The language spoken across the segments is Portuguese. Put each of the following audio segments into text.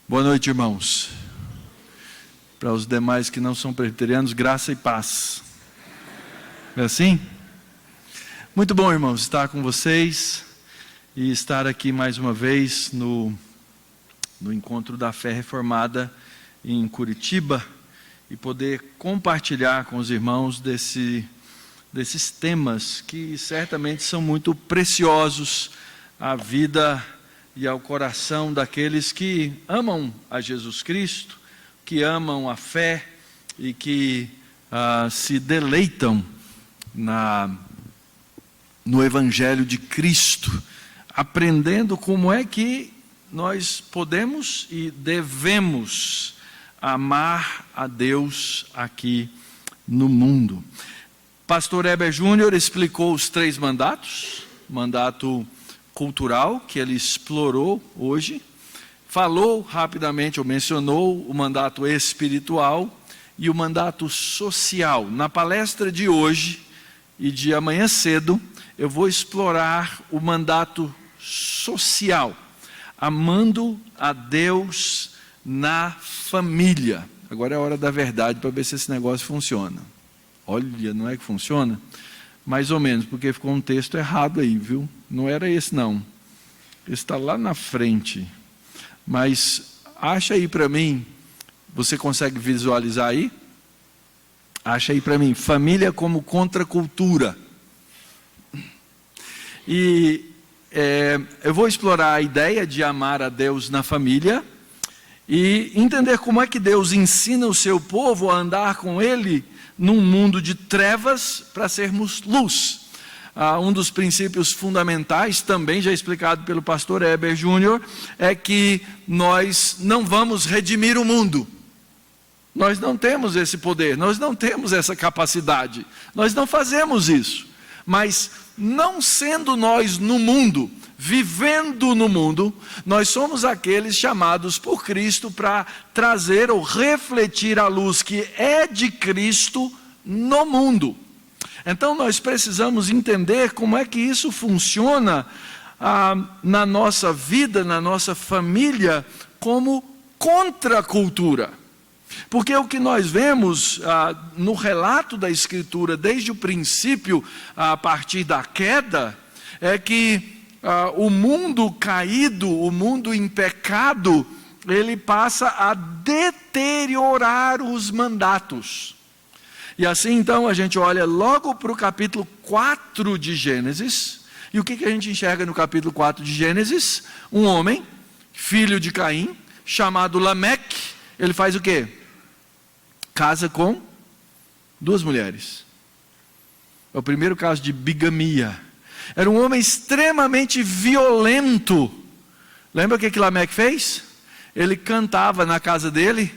Boa noite, irmãos. Para os demais que não são presbiterianos, graça e paz. É assim? Muito bom, irmãos, estar com vocês e estar aqui mais uma vez no Encontro da Fé Reformada em Curitiba e poder compartilhar com os irmãos desses temas que certamente são muito preciosos à vida e ao coração daqueles que amam a Jesus Cristo, que amam a fé e que se deleitam no Evangelho de Cristo, aprendendo como é que nós podemos e devemos amar a Deus aqui no mundo. Pastor Heber Júnior explicou os 3 mandatos, mandato cultural, que ele explorou hoje, falou rapidamente, ou mencionou o mandato espiritual e o mandato social. Na palestra de hoje e de amanhã cedo, eu vou explorar o mandato social, amando a Deus na família. Agora é a hora da verdade para ver se esse negócio funciona. Olha, não é que funciona? Mais ou menos, porque ficou um texto errado aí, viu? Não era esse não. Esse está lá na frente. Mas acha aí para mim, você consegue visualizar aí? Acha aí para mim, família como contracultura. E eu vou explorar a ideia de amar a Deus na família e entender como é que Deus ensina o seu povo a andar com Ele num mundo de trevas para sermos luz. Um dos princípios fundamentais, também já explicado pelo pastor Heber Júnior, é que nós não vamos redimir o mundo. Nós não temos esse poder, nós não temos essa capacidade, nós não fazemos isso. Mas não sendo nós no mundo, vivendo no mundo, nós somos aqueles chamados por Cristo para trazer ou refletir a luz que é de Cristo no mundo. Então nós precisamos entender como é que isso funciona na nossa vida, na nossa família, como contracultura. Porque o que nós vemos no relato da Escritura, desde o princípio, a partir da queda, é que o mundo caído, o mundo em pecado, ele passa a deteriorar os mandatos. E assim então a gente olha logo para o capítulo 4 de Gênesis, e o que a gente enxerga no capítulo 4 de Gênesis? Um homem, filho de Caim, chamado Lameque. Ele faz o quê? Casa com 2 mulheres. É o primeiro caso de bigamia. Era um homem extremamente violento. Lembra o que Lameque fez? Ele cantava na casa dele,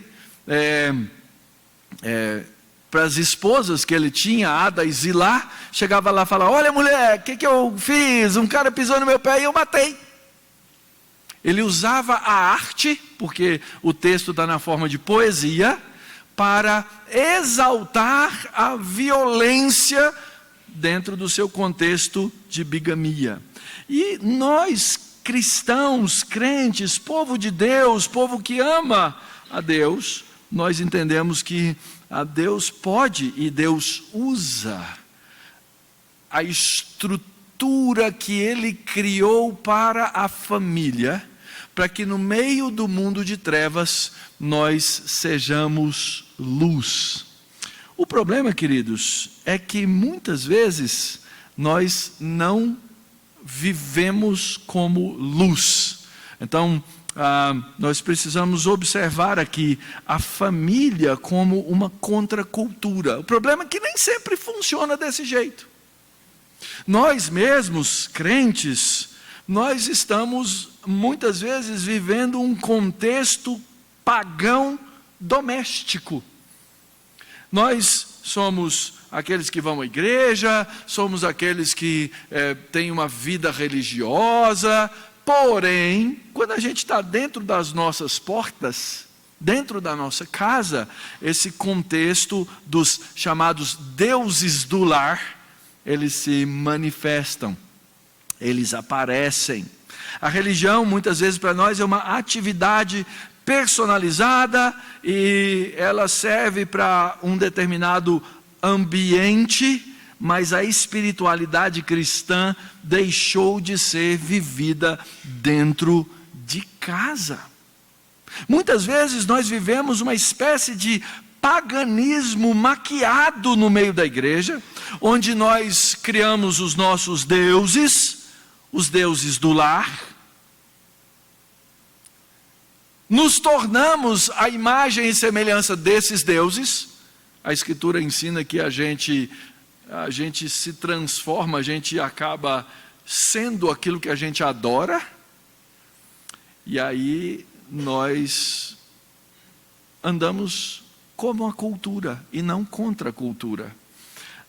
para as esposas que ele tinha, Ada e Zilá, chegava lá e falava: olha mulher, o que eu fiz? Um cara pisou no meu pé e eu matei. Ele usava a arte, porque o texto está na forma de poesia, para exaltar a violência dentro do seu contexto de bigamia. E nós, cristãos, crentes, povo de Deus, povo que ama a Deus, nós entendemos que a Deus pode e Deus usa a estrutura que Ele criou para a família, para que no meio do mundo de trevas nós sejamos luz. O problema, queridos, é que muitas vezes nós não vivemos como luz. Então, nós precisamos observar aqui a família como uma contracultura. O problema é que nem sempre funciona desse jeito. Nós mesmos, crentes, nós estamos muitas vezes vivendo um contexto pagão doméstico. Nós somos aqueles que vão à igreja, somos aqueles que têm uma vida religiosa, porém, quando a gente está dentro das nossas portas, dentro da nossa casa, esse contexto dos chamados deuses do lar, eles se manifestam, eles aparecem. A religião, muitas vezes para nós, é uma atividade personalizada e ela serve para um determinado ambiente, mas a espiritualidade cristã deixou de ser vivida dentro de casa. Muitas vezes nós vivemos uma espécie de paganismo maquiado no meio da igreja, onde nós criamos os nossos deuses, os deuses do lar, nos tornamos a imagem e semelhança desses deuses. A Escritura ensina que a gente se transforma, a gente acaba sendo aquilo que a gente adora, e aí nós andamos como a cultura e não contra a cultura.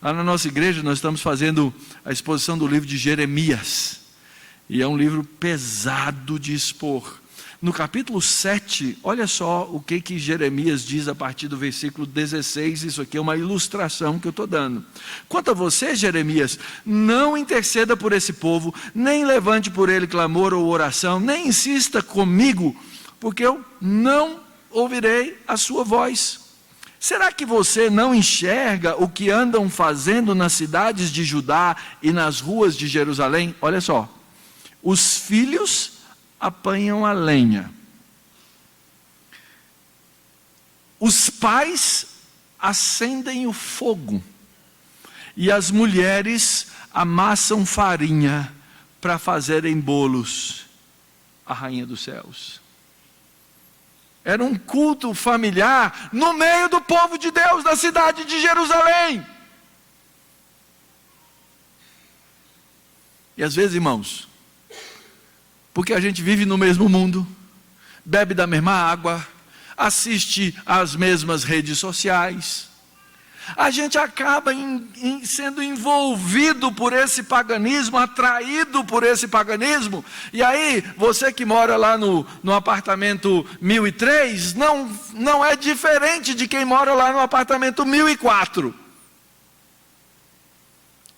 Lá na nossa igreja nós estamos fazendo a exposição do livro de Jeremias, e é um livro pesado de expor. No capítulo 7, olha só o que Jeremias diz a partir do versículo 16, isso aqui é uma ilustração que eu estou dando. Quanto a você, Jeremias, não interceda por esse povo, nem levante por ele clamor ou oração, nem insista comigo, porque eu não ouvirei a sua voz. Será que você não enxerga o que andam fazendo nas cidades de Judá e nas ruas de Jerusalém? Olha só, os filhos apanham a lenha, os pais acendem o fogo, e as mulheres amassam farinha para fazerem bolos à Rainha dos Céus. Era um culto familiar no meio do povo de Deus, da cidade de Jerusalém. E às vezes, irmãos, porque a gente vive no mesmo mundo, bebe da mesma água, assiste às mesmas redes sociais, a gente acaba sendo envolvido por esse paganismo, atraído por esse paganismo, e aí você que mora lá no apartamento 1003, não é diferente de quem mora lá no apartamento 1004.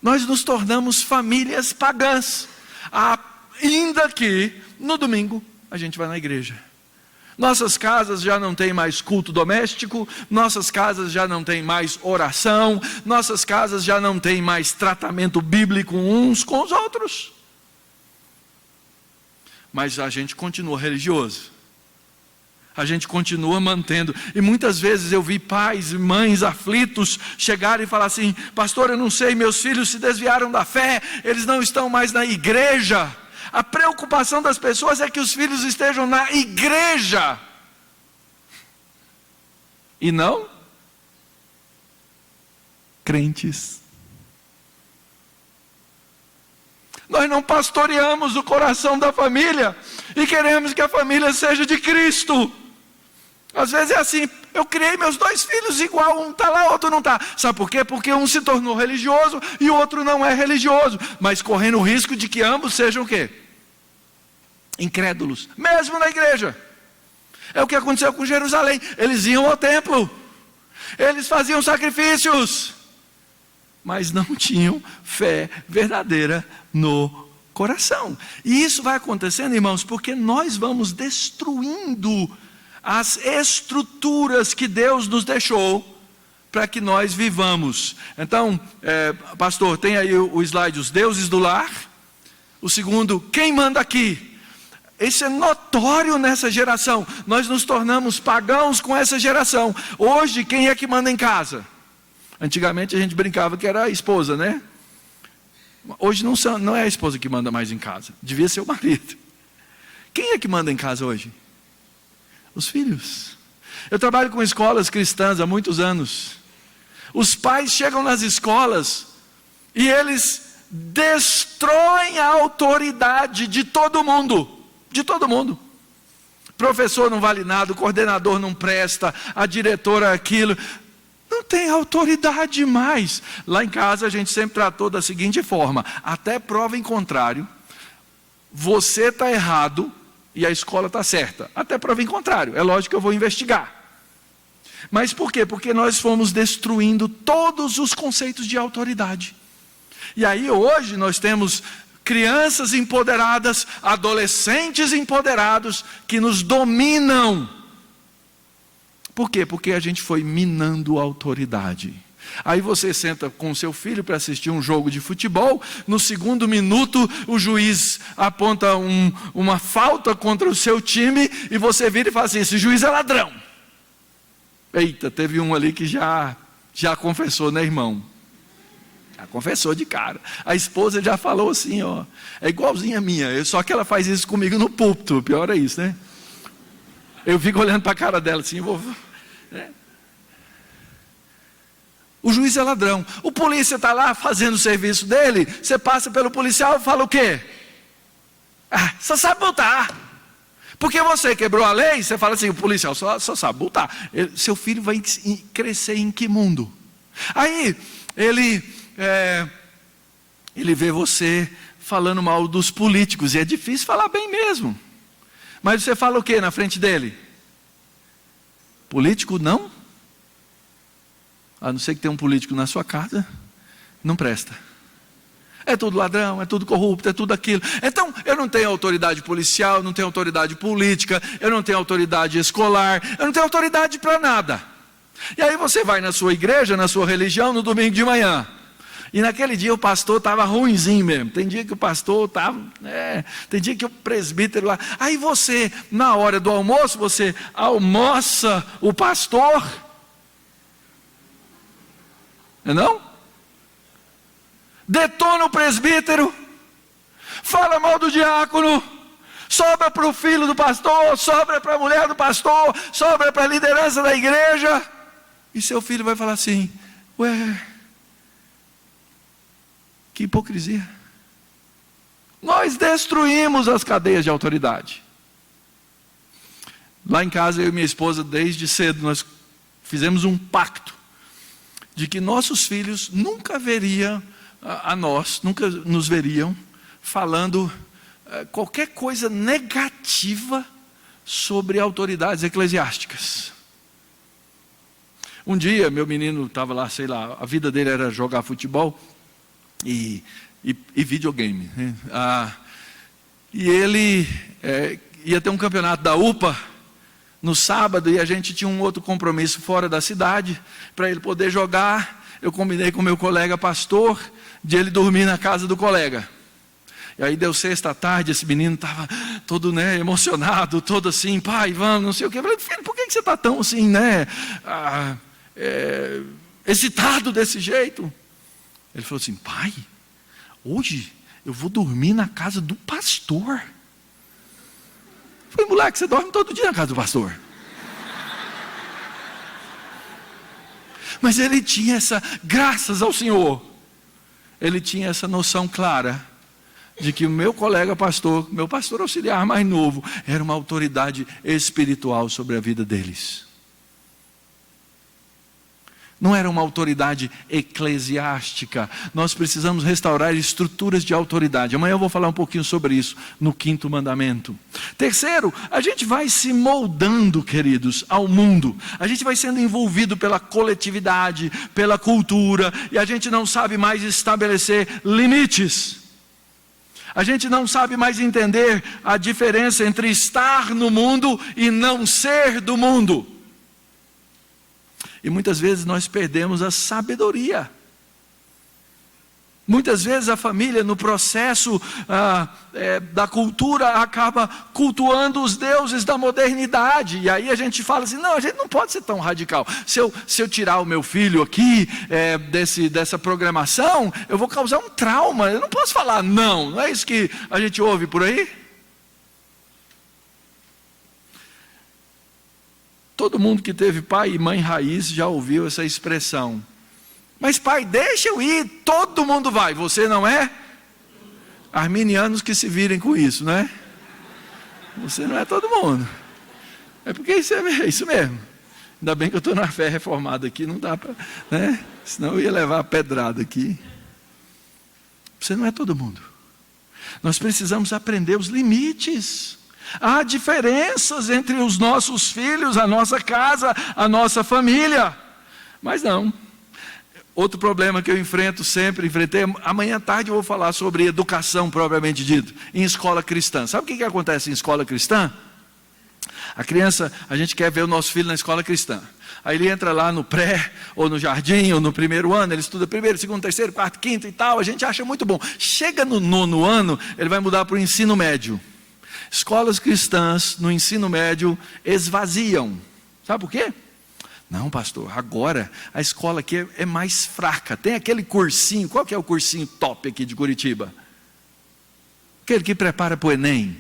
Nós nos tornamos famílias pagãs, ainda que no domingo a gente vai na igreja. Nossas casas já não tem mais culto doméstico, nossas casas já não tem mais oração, nossas casas já não tem mais tratamento bíblico uns com os outros. Mas a gente continua religioso, a gente continua mantendo, e muitas vezes eu vi pais e mães aflitos chegarem e falar assim: pastor, eu não sei, meus filhos se desviaram da fé, eles não estão mais na igreja. A preocupação das pessoas é que os filhos estejam na igreja e não crentes. Nós não pastoreamos o coração da família e queremos que a família seja de Cristo. Às vezes é assim: eu criei meus 2 filhos igual, um está lá, outro não está. Sabe por quê? Porque um se tornou religioso e o outro não é religioso, mas correndo o risco de que ambos sejam o quê? Incrédulos, mesmo na igreja. É o que aconteceu com Jerusalém. Eles iam ao templo, eles faziam sacrifícios, mas não tinham fé verdadeira no coração. E isso vai acontecendo, irmãos, porque nós vamos destruindo as estruturas que Deus nos deixou para que nós vivamos. Então, pastor, tem aí o slide, os deuses do lar. O segundo, quem manda aqui? Isso é notório nessa geração. Nós nos tornamos pagãos com essa geração. Hoje, quem é que manda em casa? Antigamente a gente brincava que era a esposa, né? Hoje não é a esposa que manda mais em casa, devia ser o marido. Quem é que manda em casa hoje? Os filhos. Eu trabalho com escolas cristãs há muitos anos. Os pais chegam nas escolas e eles destroem a autoridade de todo mundo. De todo mundo. Professor não vale nada, o coordenador não presta, a diretora aquilo. Não tem autoridade mais. Lá em casa a gente sempre tratou da seguinte forma: até prova em contrário, você está errado e a escola está certa. Até prova em contrário, é lógico que eu vou investigar. Mas por quê? Porque nós fomos destruindo todos os conceitos de autoridade. E aí hoje nós temos crianças empoderadas, adolescentes empoderados, que nos dominam Por quê? Porque a gente foi minando a autoridade. Aí você senta com seu filho para assistir um jogo de futebol, no segundo minuto o juiz aponta uma falta contra o seu time, e você vira e fala assim: esse juiz é ladrão. Eita, teve um ali que já confessou, né, irmão? Já confessou de cara. A esposa já falou assim, ó, é igualzinha a minha, só que ela faz isso comigo no púlpito. O pior é isso, né? Eu fico olhando para a cara dela assim, né? O juiz é ladrão. O polícia está lá fazendo o serviço dele, você passa pelo policial e fala o quê? Só sabe multar. Porque você quebrou a lei, você fala assim: o policial só sabe multar. Seu filho vai crescer em que mundo? Aí ele vê você falando mal dos políticos, e é difícil falar bem mesmo. Mas você fala o que na frente dele? Político não? A não ser que tenha um político na sua casa, não presta. É tudo ladrão, é tudo corrupto, é tudo aquilo. Então, eu não tenho autoridade policial, eu não tenho autoridade política, eu não tenho autoridade escolar, eu não tenho autoridade para nada. E aí você vai na sua igreja, na sua religião, no domingo de manhã. E naquele dia o pastor estava ruinzinho mesmo. Tem dia que o pastor estava, tem dia que o presbítero lá. Aí você, na hora do almoço, você almoça o pastor. Não? Detona o presbítero, fala mal do diácono, sobra para o filho do pastor, sobra para a mulher do pastor, sobra para a liderança da igreja. E seu filho vai falar assim: ué, que hipocrisia. Nós destruímos as cadeias de autoridade. Lá em casa, eu e minha esposa, desde cedo, nós fizemos um pacto de que nossos filhos nunca veriam nunca nos veriam falando qualquer coisa negativa sobre autoridades eclesiásticas. Um dia, meu menino estava lá, sei lá, a vida dele era jogar futebol e videogame. E ele ia ter um campeonato da UPA no sábado, e a gente tinha um outro compromisso fora da cidade, para ele poder jogar. Eu combinei com meu colega pastor de ele dormir na casa do colega. E aí deu sexta à tarde, esse menino estava todo, emocionado, todo assim: pai, vamos, não sei o quê. Eu falei: filho, por que você está tão assim, excitado desse jeito? Ele falou assim: pai, hoje eu vou dormir na casa do pastor. Eu falei: moleque, você dorme todo dia na casa do pastor. Mas ele tinha graças ao Senhor, ele tinha essa noção clara de que o meu colega pastor, meu pastor auxiliar mais novo, era uma autoridade espiritual sobre a vida deles. Não era uma autoridade eclesiástica. Nós precisamos restaurar estruturas de autoridade. Amanhã eu vou falar um pouquinho sobre isso no 5º mandamento. Terceiro, a gente vai se moldando, queridos, ao mundo. A gente vai sendo envolvido pela coletividade, pela cultura, e a gente não sabe mais estabelecer limites. A gente não sabe mais entender a diferença entre estar no mundo e não ser do mundo. E muitas vezes nós perdemos a sabedoria. Muitas vezes a família, no processo da cultura, acaba cultuando os deuses da modernidade. E aí a gente fala assim: não, a gente não pode ser tão radical. Se eu tirar o meu filho aqui dessa programação, eu vou causar um trauma. Eu não posso falar não. Não é isso que a gente ouve por aí? Todo mundo que teve pai e mãe raiz já ouviu essa expressão: mas pai, deixa eu ir, todo mundo vai, você não é? Arminianos que se virem com isso, né? Você não é todo mundo. É porque isso é isso mesmo. Ainda bem que eu estou na fé reformada aqui, não dá para, senão eu ia levar a pedrada aqui. Você não é todo mundo. Nós precisamos aprender os limites. Há diferenças entre os nossos filhos, a nossa casa, a nossa família. Mas não. Outro problema que eu enfrentei, amanhã à tarde eu vou falar sobre educação propriamente dito, em escola cristã. Sabe o que acontece em escola cristã? A criança, a gente quer ver o nosso filho na escola cristã. Aí ele entra lá no pré, ou no jardim, ou no primeiro ano, ele estuda primeiro, segundo, terceiro, quarto, quinto e tal, a gente acha muito bom. Chega no 9º ano, ele vai mudar para o ensino médio. Escolas cristãs no ensino médio esvaziam. Sabe por quê? Não, pastor, agora a escola aqui é mais fraca. Tem aquele cursinho, qual que é o cursinho top aqui de Curitiba? Aquele que prepara para o Enem.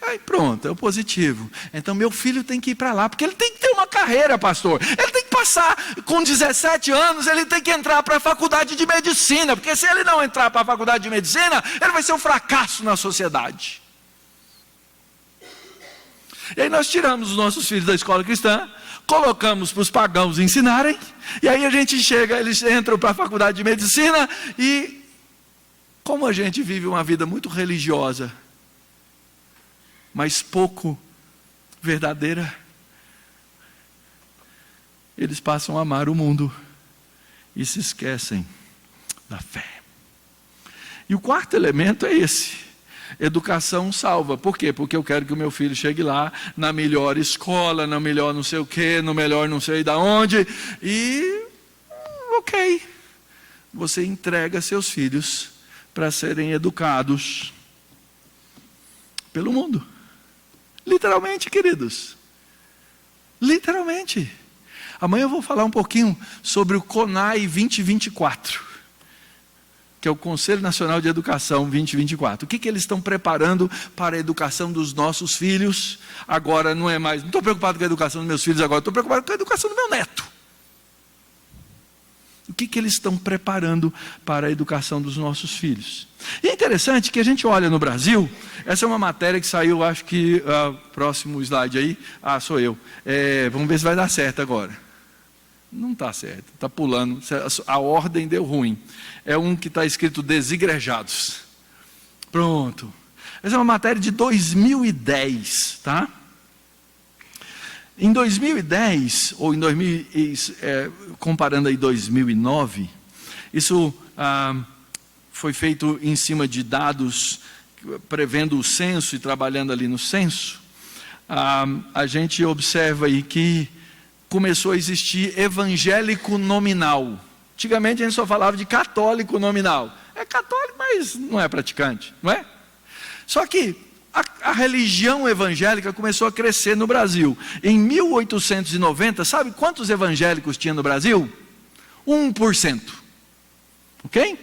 Aí pronto, é o positivo. Então meu filho tem que ir para lá, porque ele tem que ter uma carreira, pastor. Ele tem que passar, com 17 anos, ele tem que entrar para a faculdade de medicina, porque se ele não entrar para a faculdade de medicina, ele vai ser um fracasso na sociedade. E aí nós tiramos os nossos filhos da escola cristã, colocamos para os pagãos ensinarem, e aí a gente chega, eles entram para a faculdade de medicina, e como a gente vive uma vida muito religiosa, mas pouco verdadeira, eles passam a amar o mundo e se esquecem da fé. E o quarto elemento é esse: educação salva. Por quê? Porque eu quero que o meu filho chegue lá na melhor escola, na melhor não sei o quê, no melhor não sei da onde, e ok, você entrega seus filhos para serem educados pelo mundo. Literalmente, queridos. Literalmente. Amanhã eu vou falar um pouquinho sobre o CONAI 2024, que é o Conselho Nacional de Educação 2024. O que eles estão preparando para a educação dos nossos filhos? Agora não é mais, não estou preocupado com a educação dos meus filhos agora, estou preocupado com a educação do meu neto. O que eles estão preparando para a educação dos nossos filhos? E é interessante que a gente olha no Brasil, essa é uma matéria que saiu, acho que, próximo slide aí, sou eu. Vamos ver se vai dar certo agora. Não está certo, está pulando, a ordem deu ruim. É um que está escrito desigrejados. Pronto. Essa é uma matéria de 2010, tá? Em 2010, ou em 2000, comparando aí 2009, isso foi feito em cima de dados, prevendo o censo e trabalhando ali no censo. A gente observa aí que começou a existir evangélico nominal. Antigamente a gente só falava de católico nominal. É católico, mas não é praticante, não é? Só que a religião evangélica começou a crescer no Brasil. Em 1890, sabe quantos evangélicos tinha no Brasil? 1%. Ok?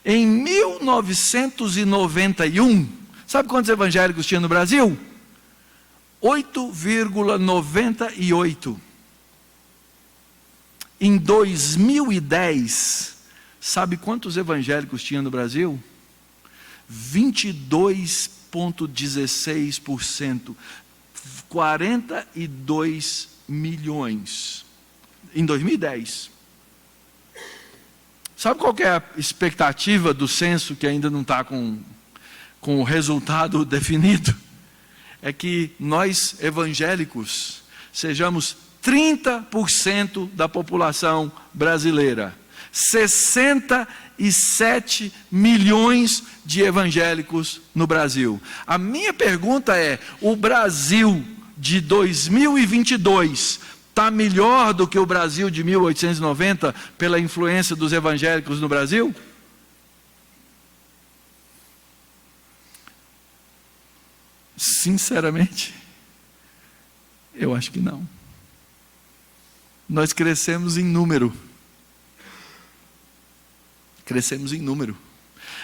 Em 1991, sabe quantos evangélicos tinha no Brasil? 8,98. Em 2010, sabe quantos evangélicos tinha no Brasil? 22,16%. 42 milhões. Em 2010. Sabe qual que é a expectativa do censo, que ainda não está com o resultado definido? É que nós, evangélicos, sejamos 30% da população brasileira. 67 milhões de evangélicos no Brasil. A minha pergunta é: o Brasil de 2022 está melhor do que o Brasil de 1890 pela influência dos evangélicos no Brasil? Sinceramente, eu acho que não. Nós crescemos em número. Crescemos em número.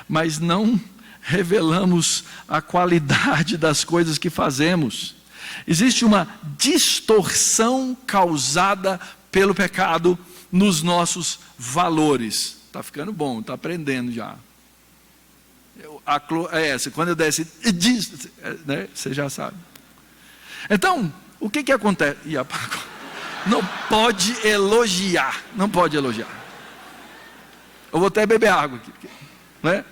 Mas não revelamos a qualidade das coisas que fazemos. Existe uma distorção causada pelo pecado nos nossos valores. Está ficando bom, está aprendendo já. É essa, quando eu desce, né, você já sabe. Então, o que acontece? Não pode elogiar, não pode elogiar. Eu vou até beber água aqui, né?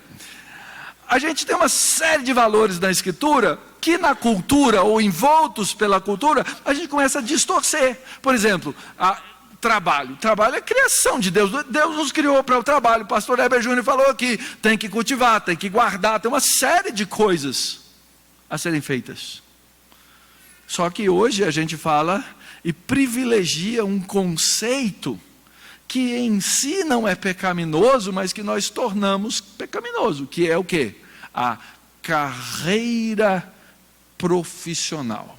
A gente tem uma série de valores na Escritura que na cultura, ou envoltos pela cultura, a gente começa a distorcer. Por exemplo, trabalho. Trabalho é criação de Deus. Deus nos criou para o trabalho. O pastor Heber Júnior falou que tem que cultivar, tem que guardar, tem uma série de coisas. a serem feitas. Só que hoje a gente fala e privilegia um conceito que em si não é pecaminoso, mas que nós tornamos pecaminoso, que é o quê? A carreira profissional.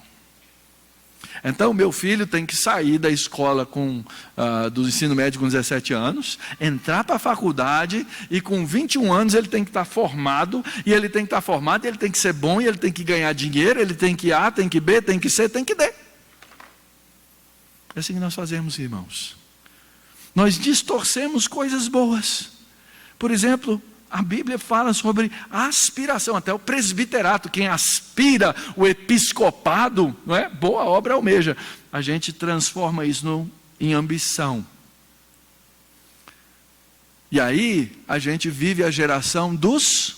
Então, meu filho tem que sair da escola do ensino médio com 17 anos, entrar para a faculdade, e com 21 anos ele tem que estar formado, e ele tem que estar formado, e ele tem que ser bom, e ele tem que ganhar dinheiro, ele tem que A, tem que B, tem que C, tem que D. É assim que nós fazemos, irmãos. Nós distorcemos coisas boas. Por exemplo, a Bíblia fala sobre aspiração, até o presbiterato, quem aspira o episcopado, não é? Boa obra almeja. A gente transforma isso em ambição. E aí, a gente vive a geração dos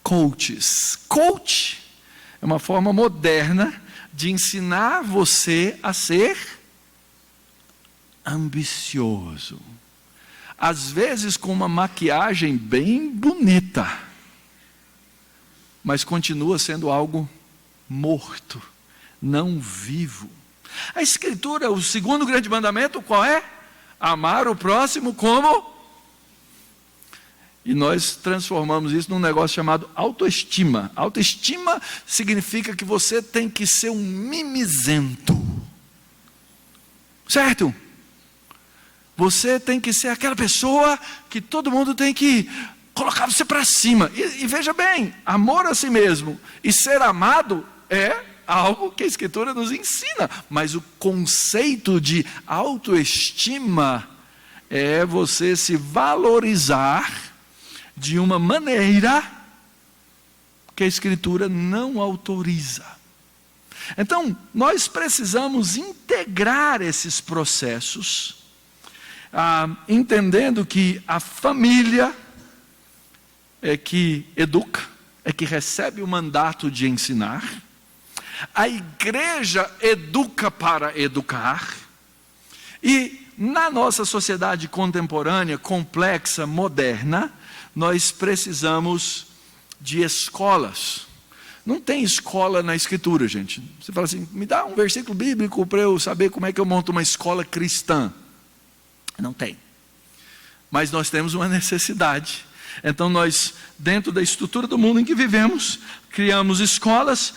coaches. Coach é uma forma moderna de ensinar você a ser ambicioso. Às vezes com uma maquiagem bem bonita, mas continua sendo algo morto, não vivo. A Escritura, o segundo grande mandamento, qual é? Amar o próximo como? E nós transformamos isso num negócio chamado autoestima. Autoestima significa que você tem que ser um mimizento. Certo? Você tem que ser aquela pessoa que todo mundo tem que colocar você para cima. E veja bem, amor a si mesmo e ser amado é algo que a Escritura nos ensina. Mas o conceito de autoestima é você se valorizar de uma maneira que a Escritura não autoriza. Então, nós precisamos integrar esses processos, entendendo que a família é que educa, é que recebe o mandato de ensinar, a igreja educa para educar, e na nossa sociedade contemporânea, complexa, moderna, nós precisamos de escolas. Não tem escola na Escritura, gente. Você fala assim, me dá um versículo bíblico para eu saber como é que eu monto uma escola cristã. Não tem. Mas nós temos uma necessidade. Então nós, dentro da estrutura do mundo em que vivemos, criamos escolas,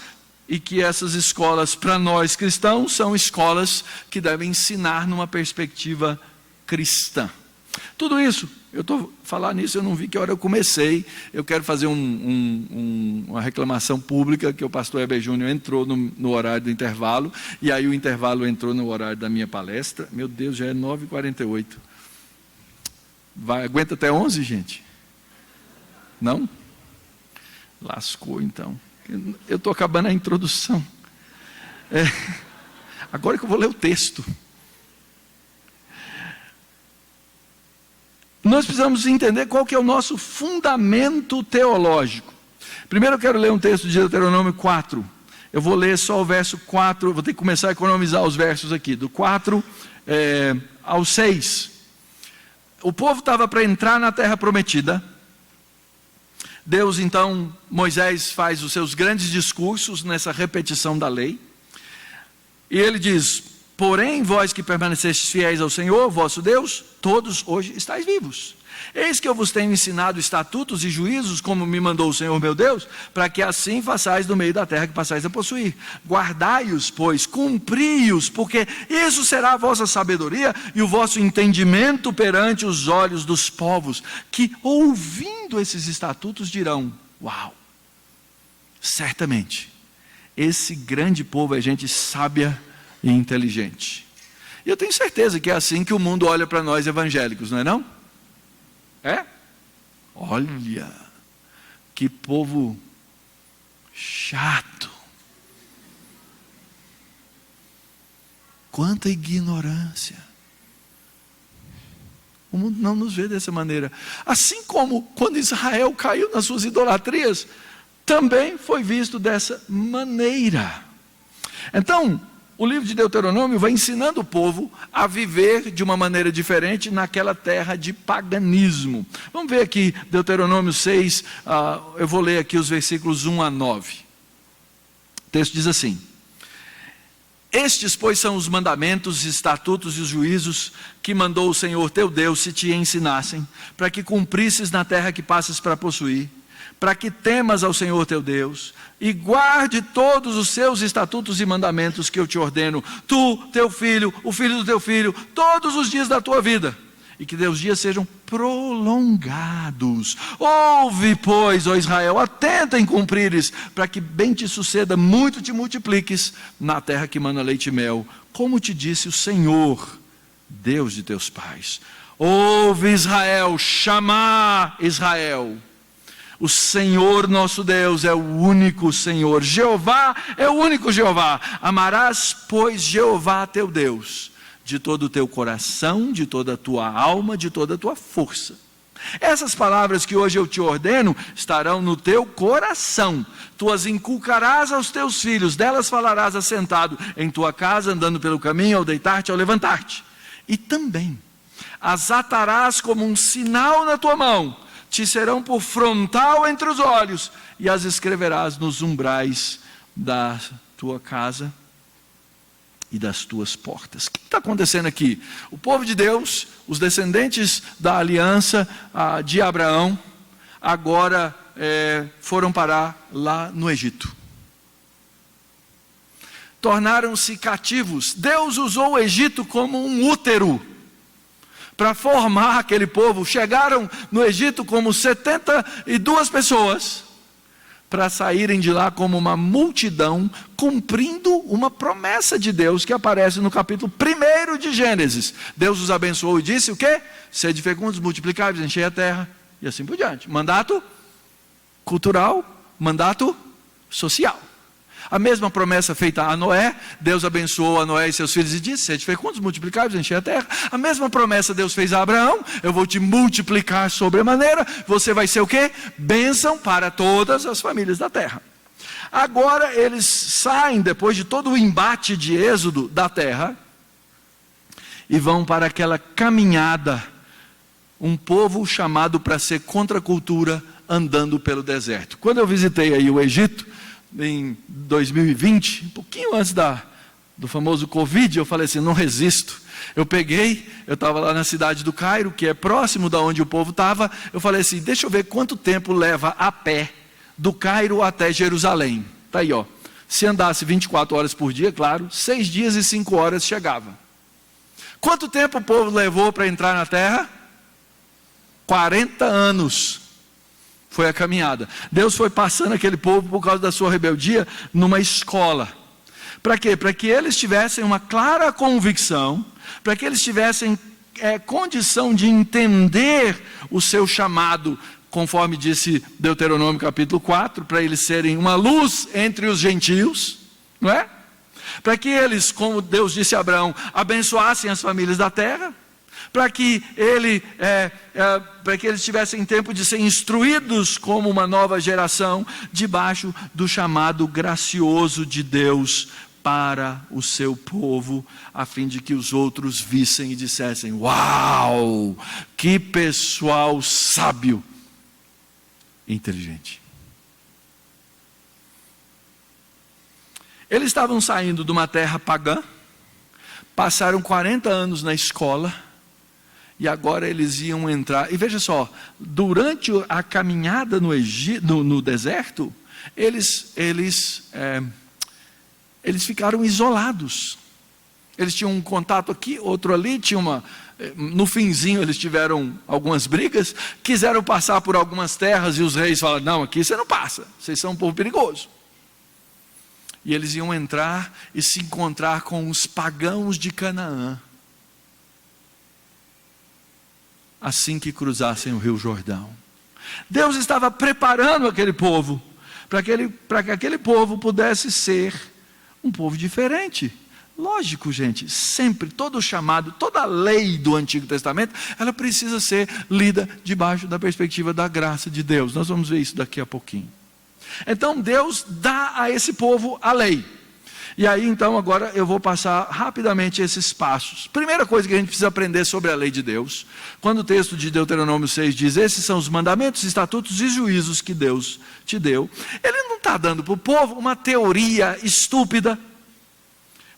e que essas escolas, para nós cristãos, são escolas que devem ensinar numa perspectiva cristã. Tudo isso, eu estou falando nisso, eu não vi que hora eu comecei. Eu quero fazer uma reclamação pública, que o pastor Heber Júnior entrou no horário do intervalo, e aí o intervalo entrou no horário da minha palestra. Meu Deus, já é 9h48. Aguenta até 11, gente? Não? Lascou então. Eu estou acabando a introdução. Agora que eu vou ler o texto. Nós precisamos entender qual que é o nosso fundamento teológico. Primeiro eu quero ler um texto de Deuteronômio 4. Eu vou ler só o verso 4, vou ter que começar a economizar os versos aqui, do 4 ao 6. O povo estava para entrar na terra prometida. Deus então, Moisés faz os seus grandes discursos nessa repetição da lei. E ele diz, porém vós que permanecestes fiéis ao Senhor, vosso Deus, todos hoje estáis vivos. Eis que eu vos tenho ensinado estatutos e juízos, como me mandou o Senhor meu Deus, para que assim façais no meio da terra que passais a possuir. Guardai-os, pois, cumpri-os, porque isso será a vossa sabedoria e o vosso entendimento perante os olhos dos povos, que ouvindo esses estatutos dirão, uau, certamente, esse grande povo é gente sábia e inteligente. E eu tenho certeza que é assim que o mundo olha para nós evangélicos, não é não? É? Olha, que povo chato. Quanta ignorância. O mundo não nos vê dessa maneira. Assim como quando Israel caiu nas suas idolatrias, também foi visto dessa maneira. Então, o livro de Deuteronômio vai ensinando o povo a viver de uma maneira diferente naquela terra de paganismo. Vamos ver aqui Deuteronômio 6, eu vou ler aqui os versículos 1 a 9. texto diz assim: estes, pois, são os mandamentos, os estatutos e os juízos que mandou o Senhor teu Deus se te ensinassem, para que cumprisses na terra que passas para possuir, para que temas ao Senhor teu Deus, e guarde todos os seus estatutos e mandamentos que eu te ordeno, tu, teu filho, o filho do teu filho, todos os dias da tua vida, e que teus dias sejam prolongados. Ouve, pois, ó Israel, atenta em cumprires, para que bem te suceda, muito te multipliques na terra que mana leite e mel, como te disse o Senhor, Deus de teus pais. Ouve, Israel, chamar Israel. O Senhor nosso Deus é o único Senhor, Jeová é o único Jeová. Amarás, pois, Jeová teu Deus, de todo o teu coração, de toda a tua alma, de toda a tua força. Essas palavras que hoje eu te ordeno estarão no teu coração, tu as inculcarás aos teus filhos, delas falarás assentado em tua casa, andando pelo caminho, ao deitar-te, ao levantar-te. E também as atarás como um sinal na tua mão, te serão por frontal entre os olhos, e as escreverás nos umbrais da tua casa e das tuas portas. O que está acontecendo aqui? O povo de Deus, os descendentes da aliança de Abraão, agora foram parar lá no Egito. Tornaram-se cativos. Deus usou o Egito como um útero para formar aquele povo. Chegaram no Egito como 72 pessoas, para saírem de lá como uma multidão, cumprindo uma promessa de Deus, que aparece no capítulo 1 de Gênesis. Deus os abençoou e disse o quê? Sede fecundos, multiplicai-vos, enchei a terra, e assim por diante. Mandato cultural, mandato social. A mesma promessa feita a Noé, Deus abençoou a Noé e seus filhos e disse: sede fecundos, multiplicai-vos, enchei a terra. A mesma promessa Deus fez a Abraão: eu vou te multiplicar sobremaneira, você vai ser o quê? Bênção para todas as famílias da terra. Agora eles saem, depois de todo o embate de êxodo da terra, e vão para aquela caminhada, um povo chamado para ser contra a cultura, andando pelo deserto. Quando eu visitei aí o Egito, em 2020, um pouquinho antes do famoso Covid, eu falei assim: não resisto. Eu estava lá na cidade do Cairo, que é próximo da onde o povo estava. Eu falei assim: deixa eu ver quanto tempo leva a pé do Cairo até Jerusalém. Está aí, ó. Se andasse 24 horas por dia, claro, 6 dias e 5 horas chegava. Quanto tempo o povo levou para entrar na terra? 40 anos. Foi a caminhada. Deus foi passando aquele povo, por causa da sua rebeldia, numa escola. Para quê? Para que eles tivessem uma clara convicção, para que eles tivessem condição de entender o seu chamado, conforme disse Deuteronômio capítulo 4, para eles serem uma luz entre os gentios, não é? Para que eles, como Deus disse a Abraão, abençoassem as famílias da terra, para que eles tivessem tempo de ser instruídos como uma nova geração, debaixo do chamado gracioso de Deus para o seu povo, a fim de que os outros vissem e dissessem: uau, que pessoal sábio e inteligente. Eles estavam saindo de uma terra pagã, passaram 40 anos na escola, e agora eles iam entrar. E veja só, durante a caminhada no Egito, no deserto, eles ficaram isolados. Eles tinham um contato aqui, outro ali, no finzinho eles tiveram algumas brigas, quiseram passar por algumas terras e os reis falaram: não, aqui você não passa, vocês são um povo perigoso. E eles iam entrar e se encontrar com os pagãos de Canaã, assim que cruzassem o rio Jordão. Deus estava preparando aquele povo, para que aquele povo pudesse ser um povo diferente. Lógico, gente, sempre, todo o chamado, toda a lei do Antigo Testamento, ela precisa ser lida debaixo da perspectiva da graça de Deus. Nós vamos ver isso daqui a pouquinho. Então Deus dá a esse povo a lei. E aí então agora eu vou passar rapidamente esses passos. Primeira coisa que a gente precisa aprender sobre a lei de Deus, quando o texto de Deuteronômio 6 diz, esses são os mandamentos, estatutos e juízos que Deus te deu. Ele não está dando para o povo uma teoria estúpida,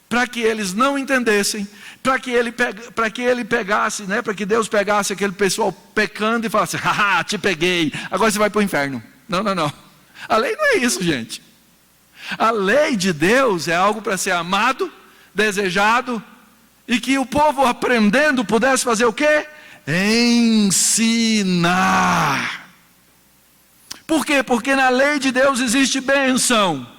para que eles não entendessem, para que ele pegasse, né, para que Deus pegasse aquele pessoal pecando e falasse, haha, te peguei, agora você vai para o inferno. Não, não, não. A lei não é isso, gente. A lei de Deus é algo para ser amado, desejado, e que o povo aprendendo pudesse fazer o quê? Ensinar. Por quê? Porque na lei de Deus existe bênção.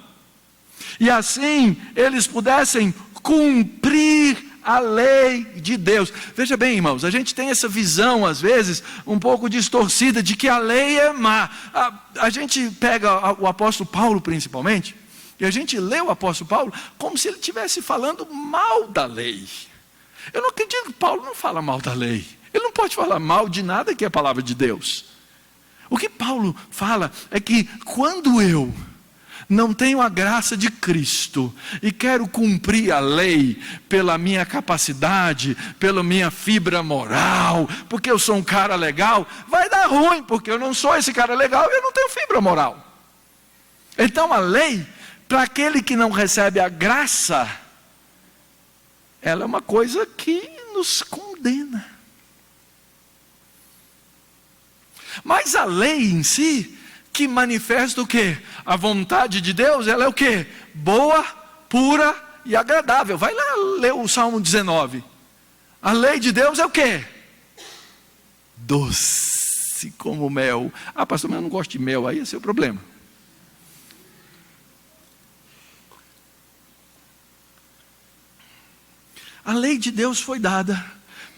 E assim eles pudessem cumprir a lei de Deus. Veja bem, irmãos, a gente tem essa visão às vezes um pouco distorcida de que a lei é má. A gente pega o apóstolo Paulo principalmente, e a gente lê o apóstolo Paulo como se ele estivesse falando mal da lei. Eu não acredito que Paulo não fala mal da lei. Ele não pode falar mal de nada que é a palavra de Deus. O que Paulo fala é que quando eu não tenho a graça de Cristo e quero cumprir a lei pela minha capacidade, pela minha fibra moral, porque eu sou um cara legal, vai dar ruim, porque eu não sou esse cara legal e eu não tenho fibra moral. Então a lei, para aquele que não recebe a graça, ela é uma coisa que nos condena. Mas a lei em si, que manifesta o quê? A vontade de Deus, ela é o quê? Boa, pura e agradável. Vai lá ler o Salmo 19. A lei de Deus é o quê? Doce como mel. Ah, pastor, mas eu não gosto de mel, aí esse é o problema. A lei de Deus foi dada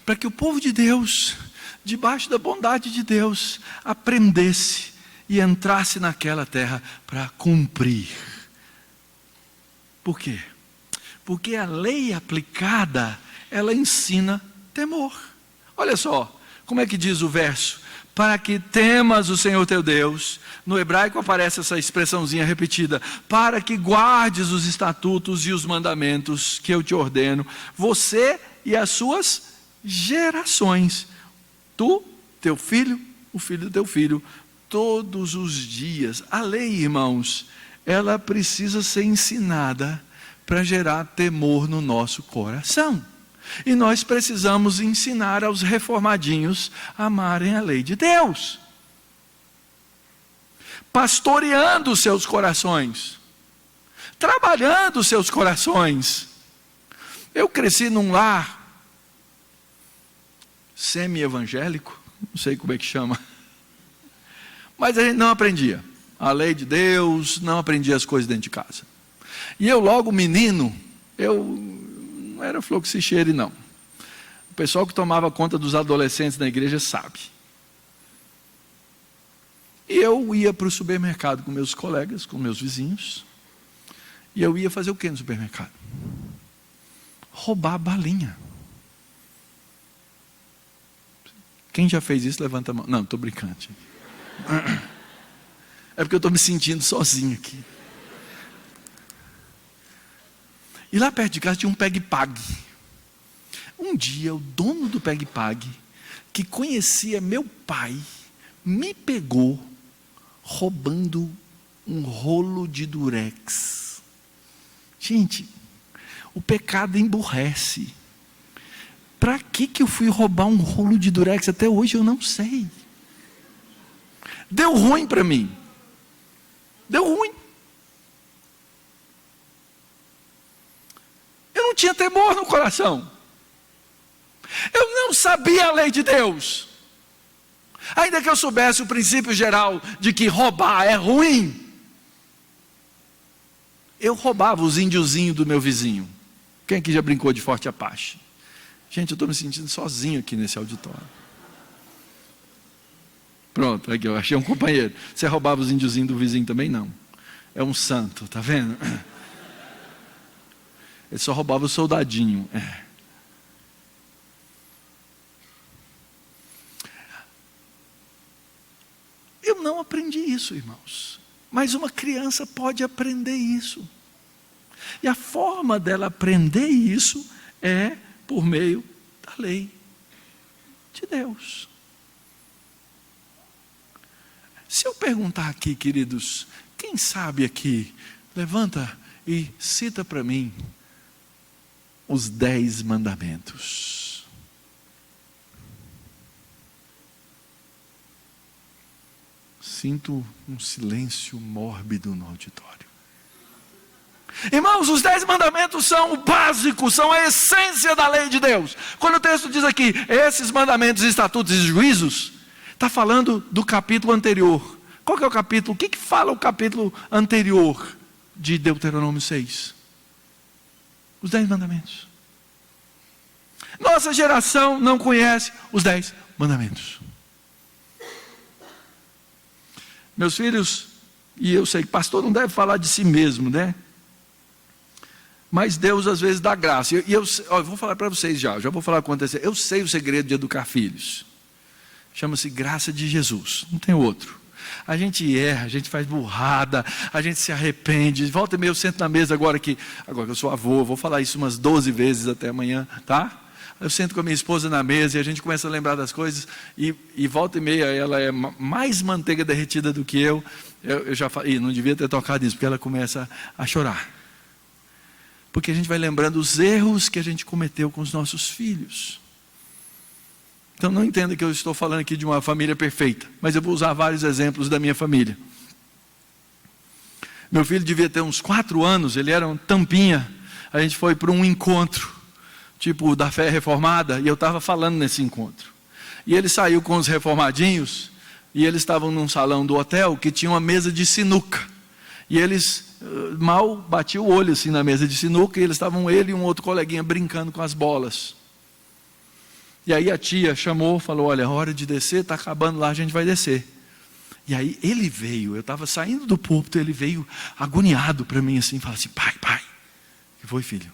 para que o povo de Deus, debaixo da bondade de Deus, aprendesse e entrasse naquela terra para cumprir. Por quê? Porque a lei aplicada, ela ensina temor. Olha só, como é que diz o verso? Para que temas o Senhor teu Deus. No hebraico aparece essa expressãozinha repetida. Para que guardes os estatutos e os mandamentos que eu te ordeno, você e as suas gerações. Tu, teu filho, o filho do teu filho, todos os dias. A lei, irmãos, ela precisa ser ensinada para gerar temor no nosso coração. E nós precisamos ensinar aos reformadinhos a amarem a lei de Deus, pastoreando os seus corações, trabalhando os seus corações. Eu cresci num lar semi-evangélico, não sei como é que chama, mas a gente não aprendia a lei de Deus, não aprendia as coisas dentro de casa. E eu logo menino, eu não era flor que se cheire não. O pessoal que tomava conta dos adolescentes na igreja sabe. E eu ia para o supermercado com meus colegas, com meus vizinhos. E eu ia fazer o que no supermercado? Roubar balinha. Quem já fez isso, levanta a mão. Não, estou brincando. É porque eu estou me sentindo sozinho aqui. E lá perto de casa tinha um Peg-Pag. Um dia o dono do Peg-Pag, que conhecia meu pai, me pegou roubando um rolo de durex. Gente, o pecado emburrece. Para que eu fui roubar um rolo de durex? Até hoje eu não sei. Deu ruim para mim. Deu ruim. Eu não tinha temor no coração. Eu não sabia a lei de Deus. Ainda que eu soubesse o princípio geral de que roubar é ruim, eu roubava os índiozinhos do meu vizinho. Quem aqui já brincou de Forte Apache? Gente, eu estou me sentindo sozinho aqui nesse auditório. Pronto, aqui eu achei um companheiro. Você roubava os índiozinhos do vizinho também? Não. É um santo, tá vendo? Ele só roubava o soldadinho. Eu não aprendi isso, irmãos. Mas uma criança pode aprender isso. E a forma dela aprender isso é por meio da lei de Deus. Se eu perguntar aqui, queridos, quem sabe aqui, levanta e cita para mim os 10 mandamentos. Sinto um silêncio mórbido no auditório. Irmãos, os 10 mandamentos são o básico, são a essência da lei de Deus. Quando o texto diz aqui, esses mandamentos, estatutos e juízos, está falando do capítulo anterior. Qual que é o capítulo? O que fala o capítulo anterior de Deuteronômio 6? Os 10 mandamentos. Nossa geração não conhece os 10 mandamentos. Meus filhos, e eu sei que pastor não deve falar de si mesmo, né? Mas Deus às vezes dá graça. Eu vou falar para vocês já vou falar o que aconteceu. Eu sei o segredo de educar filhos. Chama-se graça de Jesus, não tem outro. A gente erra, a gente faz burrada, a gente se arrepende. Volta e meia eu sento na mesa agora que eu sou avô, vou falar isso umas 12 vezes até amanhã, tá? Eu sento com a minha esposa na mesa e a gente começa a lembrar das coisas. E volta e meia ela é mais manteiga derretida do que eu. Eu já falei, não devia ter tocado nisso, porque ela começa a chorar. Porque a gente vai lembrando os erros que a gente cometeu com os nossos filhos. Então não entenda que eu estou falando aqui de uma família perfeita, mas eu vou usar vários exemplos da minha família. Meu filho devia ter uns 4 anos, ele era um tampinha. A gente foi para um encontro, tipo da fé reformada, e eu estava falando nesse encontro. E ele saiu com os reformadinhos, e eles estavam num salão do hotel que tinha uma mesa de sinuca. E eles mal batiam o olho assim na mesa de sinuca, e eles estavam, ele e um outro coleguinha, brincando com as bolas. E aí a tia chamou, falou, olha, é hora de descer, está acabando lá, a gente vai descer. E aí ele veio, eu estava saindo do púlpito, ele veio agoniado para mim assim, falou assim, pai, o que foi, filho?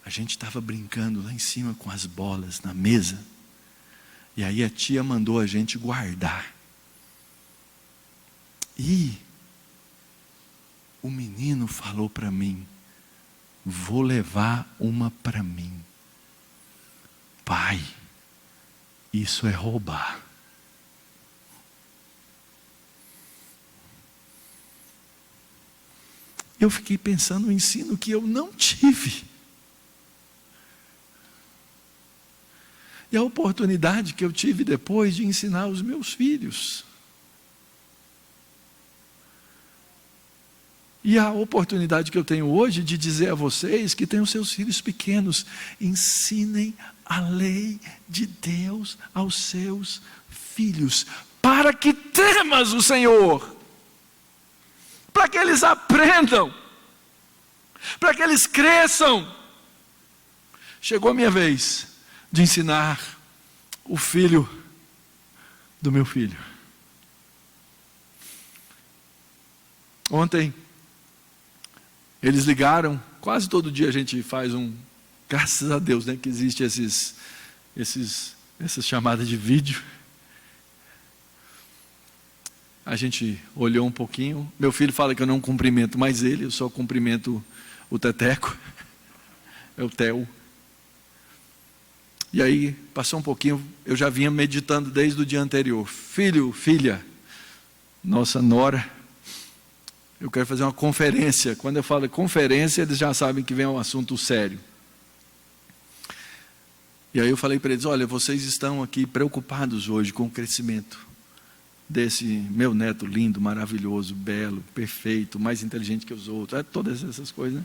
A gente estava brincando lá em cima com as bolas na mesa, e aí a tia mandou a gente guardar. E o menino falou para mim, vou levar uma para mim. Pai, isso é roubar. Eu fiquei pensando no ensino que eu não tive. E a oportunidade que eu tive depois de ensinar os meus filhos. E a oportunidade que eu tenho hoje de dizer a vocês que têm os seus filhos pequenos, ensinem a lei de Deus aos seus filhos, para que temas o Senhor, para que eles aprendam, para que eles cresçam. Chegou a minha vez de ensinar o filho do meu filho. Ontem, eles ligaram, quase todo dia a gente faz graças a Deus, né, que existe essas chamadas de vídeo. A gente olhou um pouquinho, meu filho fala que eu não cumprimento mais ele, eu só cumprimento o Teteco, é o Theo. E aí, passou um pouquinho, eu já vinha meditando desde o dia anterior, filho, filha, nossa nora, eu quero fazer uma conferência. Quando eu falo conferência, eles já sabem que vem um assunto sério. E aí eu falei para eles, olha, vocês estão aqui preocupados hoje com o crescimento desse meu neto lindo, maravilhoso, belo, perfeito, mais inteligente que os outros, todas essas coisas,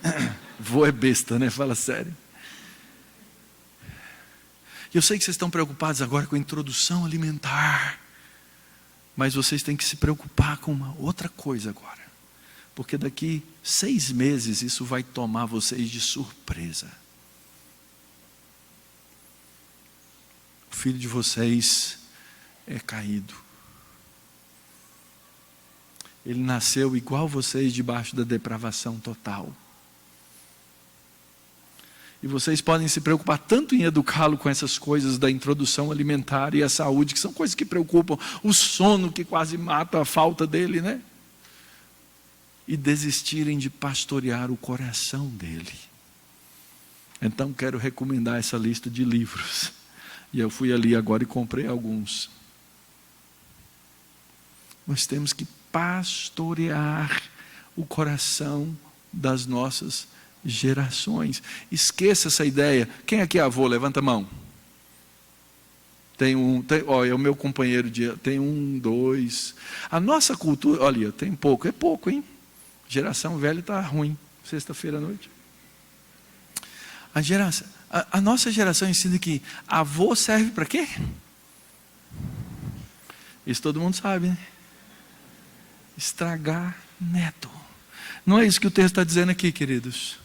né? Vô é besta, né? Fala sério. E eu sei que vocês estão preocupados agora com a introdução alimentar, mas vocês têm que se preocupar com uma outra coisa agora, porque daqui 6 meses isso vai tomar vocês de surpresa. O filho de vocês é caído. Ele nasceu igual vocês, debaixo da depravação total. E vocês podem se preocupar tanto em educá-lo com essas coisas da introdução alimentar e a saúde, que são coisas que preocupam, o sono que quase mata a falta dele, né? e desistirem de pastorear o coração dele. Então quero recomendar essa lista de livros. E eu fui ali agora e comprei alguns. Nós temos que pastorear o coração das nossas gerações. Esqueça essa ideia. Quem aqui é avô? Levanta a mão. É o meu companheiro tem 1, 2. A nossa cultura, olha, tem pouco, é pouco, hein? Geração velha está ruim, sexta-feira à noite. A nossa geração ensina que avô serve para quê? Isso todo mundo sabe, né? Estragar neto. Não é isso que o texto está dizendo aqui, queridos.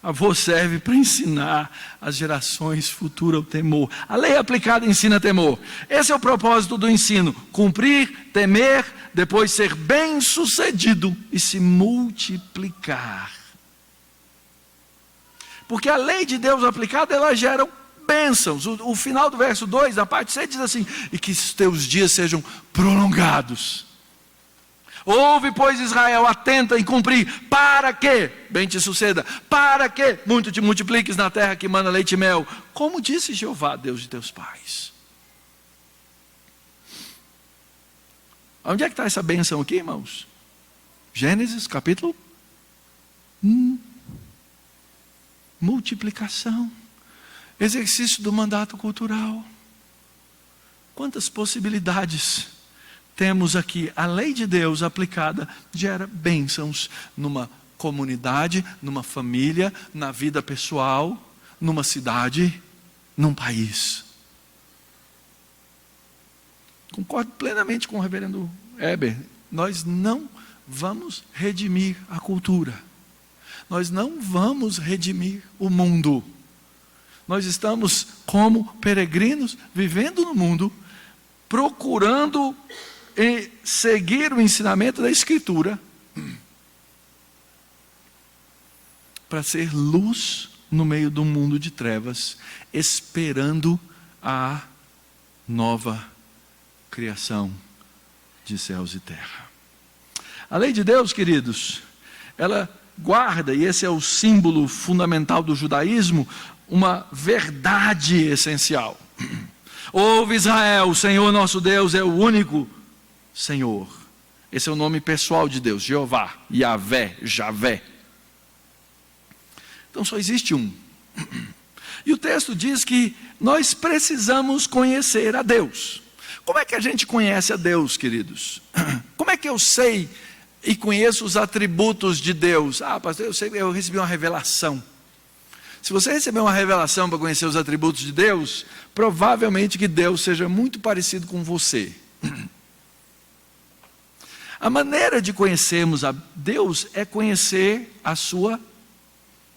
Avô serve para ensinar as gerações futuras o temor. A lei aplicada ensina temor. Esse é o propósito do ensino: cumprir, temer, depois ser bem sucedido e se multiplicar. Porque a lei de Deus aplicada, ela gera bênçãos. O final do verso 2, da parte C, diz assim: e que os teus dias sejam prolongados. Ouve, pois, Israel, atenta em cumprir, para que bem te suceda, para que muito te multipliques na terra que mana leite e mel, como disse Jeová, Deus de teus pais. Onde é que está essa bênção aqui, irmãos? Gênesis capítulo 1. Multiplicação, exercício do mandato cultural. Quantas possibilidades temos aqui. A lei de Deus aplicada gera bênçãos numa comunidade, numa família, na vida pessoal, numa cidade, num país. Concordo plenamente com o reverendo Heber. Nós não vamos redimir a cultura. Nós não vamos redimir o mundo. Nós estamos como peregrinos, vivendo no mundo, procurando seguir o ensinamento da Escritura, para ser luz no meio do mundo de trevas, esperando a nova criação de céus e terra. A lei de Deus, queridos, ela guarda, e esse é o símbolo fundamental do judaísmo, uma verdade essencial. Ouve, Israel, o Senhor nosso Deus é o único Senhor. Esse é o nome pessoal de Deus, Jeová, Yahvé, Javé. Então só existe um. E o texto diz que nós precisamos conhecer a Deus. Como é que a gente conhece a Deus, queridos? Como é que eu sei e conheço os atributos de Deus? Ah, pastor, eu recebi uma revelação. Se você receber uma revelação para conhecer os atributos de Deus, provavelmente que Deus seja muito parecido com você. A maneira de conhecermos a Deus é conhecer a sua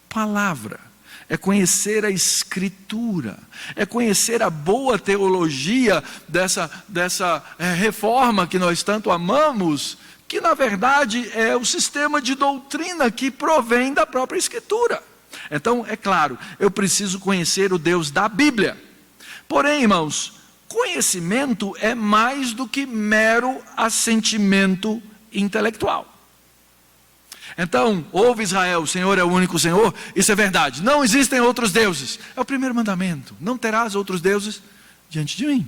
palavra, é conhecer a Escritura, é conhecer a boa teologia dessa reforma que nós tanto amamos, que na verdade é o sistema de doutrina que provém da própria Escritura. Então, é claro, eu preciso conhecer o Deus da Bíblia. Porém, irmãos, conhecimento é mais do que mero assentimento intelectual. Então, ouve, Israel, o Senhor é o único Senhor. Isso é verdade, não existem outros deuses. É o primeiro mandamento: não terás outros deuses diante de mim.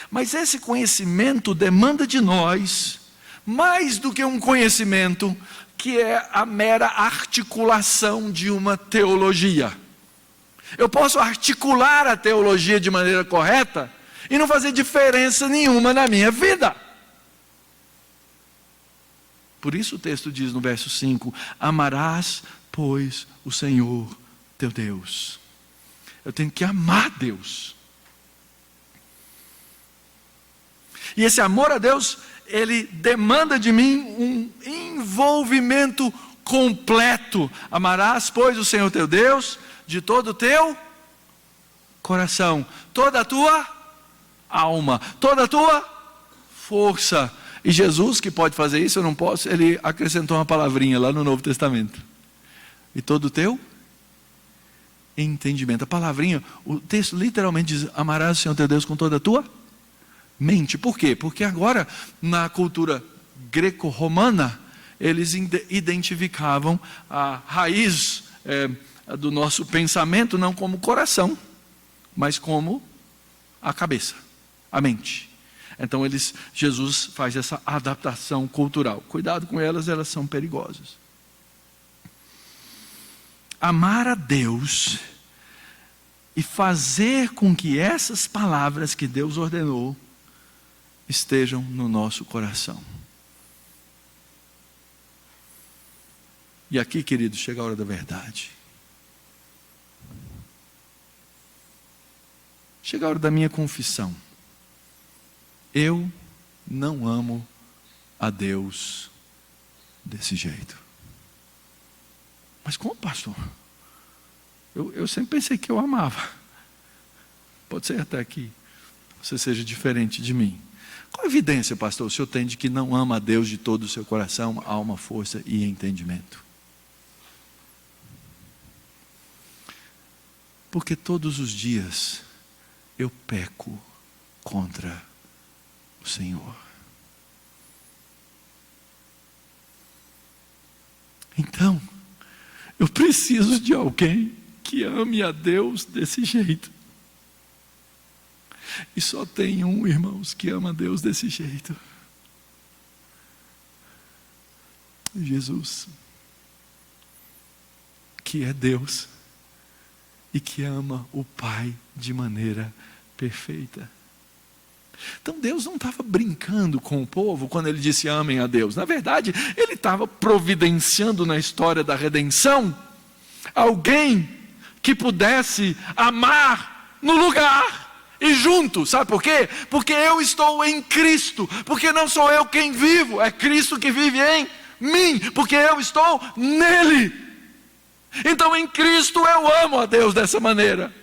Mas esse conhecimento demanda de nós mais do que um conhecimento que é a mera articulação de uma teologia. Eu posso articular a teologia de maneira correta e não fazer diferença nenhuma na minha vida. Por isso o texto diz no verso 5: amarás, pois, o Senhor teu Deus. Eu tenho que amar Deus. E esse amor a Deus, ele demanda de mim um envolvimento completo. Amarás, pois, o Senhor teu Deus de todo o teu coração, toda a tua alma, toda a tua força. E Jesus, que pode fazer isso, eu não posso, ele acrescentou uma palavrinha lá no Novo Testamento: e todo o teu entendimento. A palavrinha, o texto literalmente diz: amarás o Senhor teu Deus com toda a tua mente. Por quê? Porque agora, na cultura greco-romana, eles identificavam a raiz do nosso pensamento não como coração, mas como a cabeça, a mente. Então Jesus faz essa adaptação cultural. Cuidado com elas, elas são perigosas. Amar a Deus e fazer com que essas palavras que Deus ordenou estejam no nosso coração. E aqui, queridos, chega a hora da verdade. Chega a hora da minha confissão. Eu não amo a Deus desse jeito. Mas como, pastor? Eu sempre pensei que eu amava. Pode ser até que você seja diferente de mim. Qual a evidência, pastor, o senhor tem de que não ama a Deus de todo o seu coração, alma, força e entendimento? Porque todos os dias eu peco contra o Senhor. Então, eu preciso de alguém que ame a Deus desse jeito. E só tem um, irmãos, que ama a Deus desse jeito. Jesus, que é Deus e que ama o Pai de maneira perfeita. Então Deus não estava brincando com o povo quando ele disse amem a Deus. Na verdade, ele estava providenciando na história da redenção alguém que pudesse amar no lugar e junto. Sabe por quê? Porque eu estou em Cristo, porque não sou eu quem vivo, é Cristo que vive em mim, porque eu estou nele. Então em Cristo eu amo a Deus dessa maneira.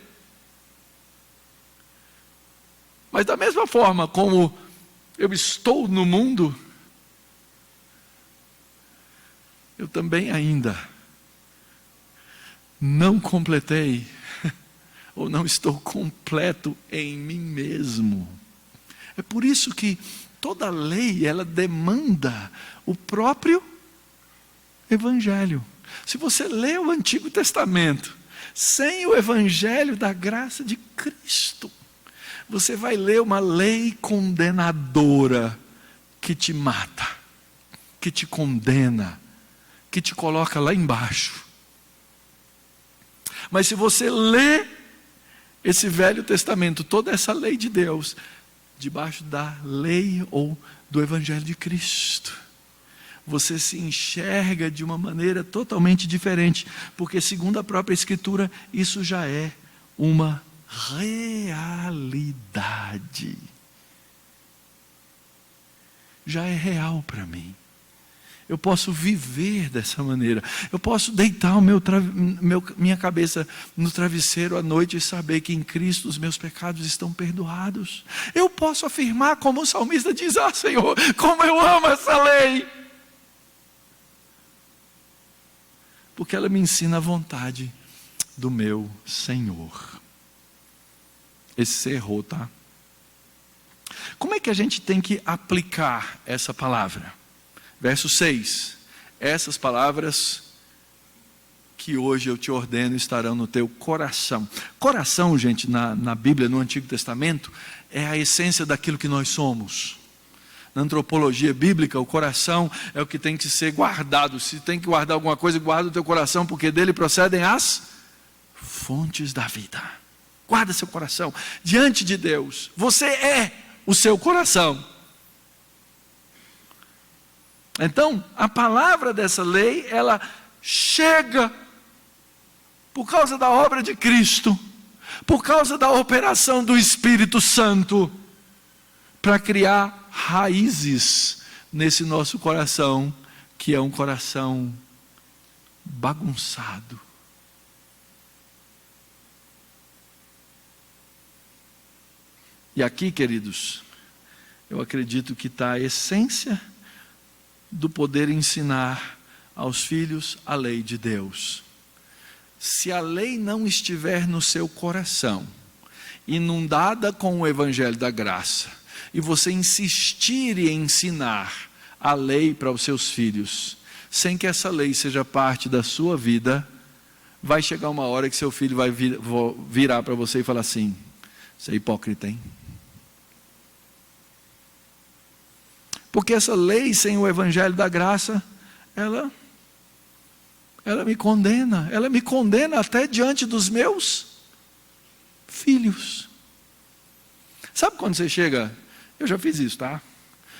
Mas da mesma forma como eu estou no mundo, eu também ainda não completei, ou não estou completo em mim mesmo. É por isso que toda lei, ela demanda o próprio Evangelho. Se você lê o Antigo Testamento, sem o Evangelho da graça de Cristo, você vai ler uma lei condenadora que te mata, que te condena, que te coloca lá embaixo. Mas se você lê esse Velho Testamento, toda essa lei de Deus, debaixo da lei ou do Evangelho de Cristo, você se enxerga de uma maneira totalmente diferente, porque segundo a própria Escritura, isso já é uma realidade. Já é real para mim. Eu posso viver dessa maneira. Eu posso deitar minha cabeça no travesseiro à noite e saber que em Cristo os meus pecados estão perdoados. Eu posso afirmar, como o salmista diz: ah, Senhor, como eu amo essa lei. Porque ela me ensina a vontade do meu Senhor. Esse você errou, tá? Como é que a gente tem que aplicar essa palavra? Verso 6. Essas palavras que hoje eu te ordeno estarão no teu coração. Coração, gente, na Bíblia, no Antigo Testamento, é a essência daquilo que nós somos. Na antropologia bíblica, o coração é o que tem que ser guardado. Se tem que guardar alguma coisa, guarda o teu coração, porque dele procedem as fontes da vida. Guarda seu coração diante de Deus. Você é o seu coração. Então, a palavra dessa lei, ela chega por causa da obra de Cristo, por causa da operação do Espírito Santo, para criar raízes nesse nosso coração, que é um coração bagunçado. E aqui, queridos, eu acredito que está a essência do poder ensinar aos filhos a lei de Deus. Se a lei não estiver no seu coração, inundada com o Evangelho da graça, e você insistir em ensinar a lei para os seus filhos, sem que essa lei seja parte da sua vida, vai chegar uma hora que seu filho vai virar para você e falar assim: você é hipócrita, hein? Porque essa lei sem o evangelho da graça, ela me condena até diante dos meus filhos. Sabe quando você chega, eu já fiz isso, tá?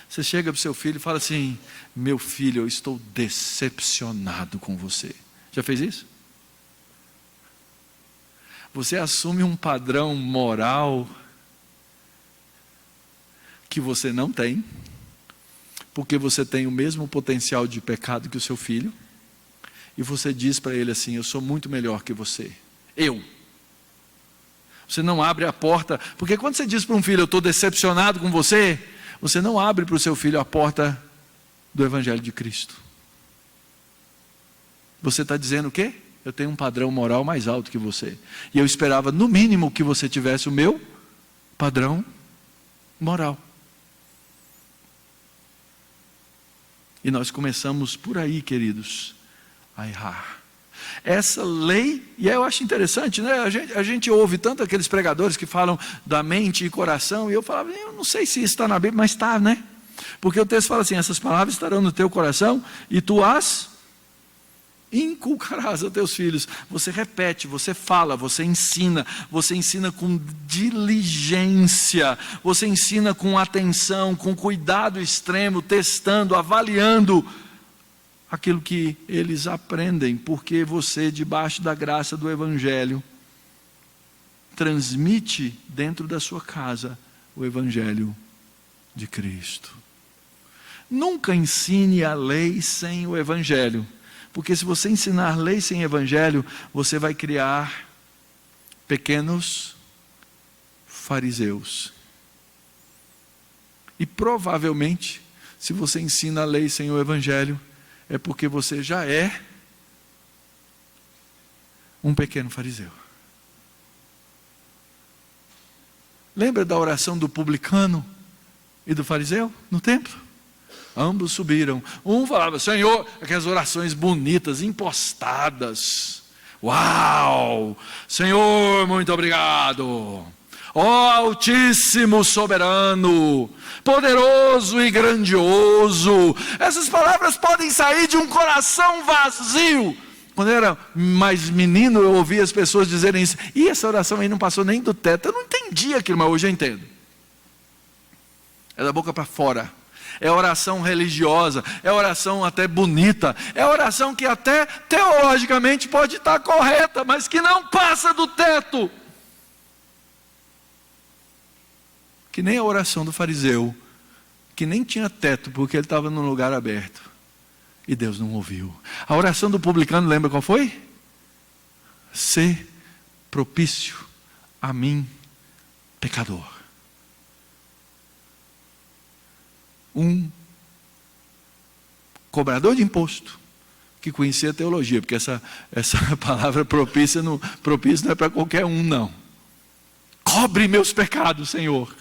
Você chega para o seu filho e fala assim: meu filho, eu estou decepcionado com você. Já fez isso? Você assume um padrão moral que você não tem, porque você tem o mesmo potencial de pecado que o seu filho, e você diz para ele assim: eu sou muito melhor que você. Você não abre a porta, porque quando você diz para um filho: eu estou decepcionado com você, você não abre para o seu filho a porta do Evangelho de Cristo. Você está dizendo o quê? Eu tenho um padrão moral mais alto que você, e eu esperava no mínimo que você tivesse o meu padrão moral. E nós começamos por aí, queridos, a errar. Essa lei, e eu acho interessante, né? A gente ouve tanto aqueles pregadores que falam da mente e coração, e eu falava: eu não sei se isso está na Bíblia, mas está, né? Porque o texto fala assim: essas palavras estarão no teu coração, e tu as inculcarás a teus filhos. Você repete, você fala, você ensina com diligência, você ensina com atenção, com cuidado extremo, testando, avaliando aquilo que eles aprendem, porque você, debaixo da graça do Evangelho, transmite dentro da sua casa o Evangelho de Cristo. Nunca ensine a lei sem o Evangelho, porque se você ensinar lei sem Evangelho, você vai criar pequenos fariseus. E provavelmente, se você ensina a lei sem o Evangelho, é porque você já é um pequeno fariseu. Lembra da oração do publicano e do fariseu no templo? Ambos subiram. Um falava: Senhor, aquelas orações bonitas, impostadas. Uau! Senhor, muito obrigado. Ó Altíssimo Soberano, poderoso e grandioso. Essas palavras podem sair de um coração vazio. Quando eu era mais menino, eu ouvia as pessoas dizerem isso: e essa oração aí não passou nem do teto. Eu não entendi aquilo, mas hoje eu entendo. É da boca para fora. É oração religiosa, é oração até bonita, é oração que até teologicamente pode estar correta, mas que não passa do teto. Que nem a oração do fariseu, que nem tinha teto, porque ele estava num lugar aberto, e Deus não ouviu. A oração do publicano, lembra qual foi? Sê propício a mim, pecador. Um cobrador de imposto, que conhecia a teologia, porque essa palavra propício não é para qualquer um, não. Cobre meus pecados, Senhor.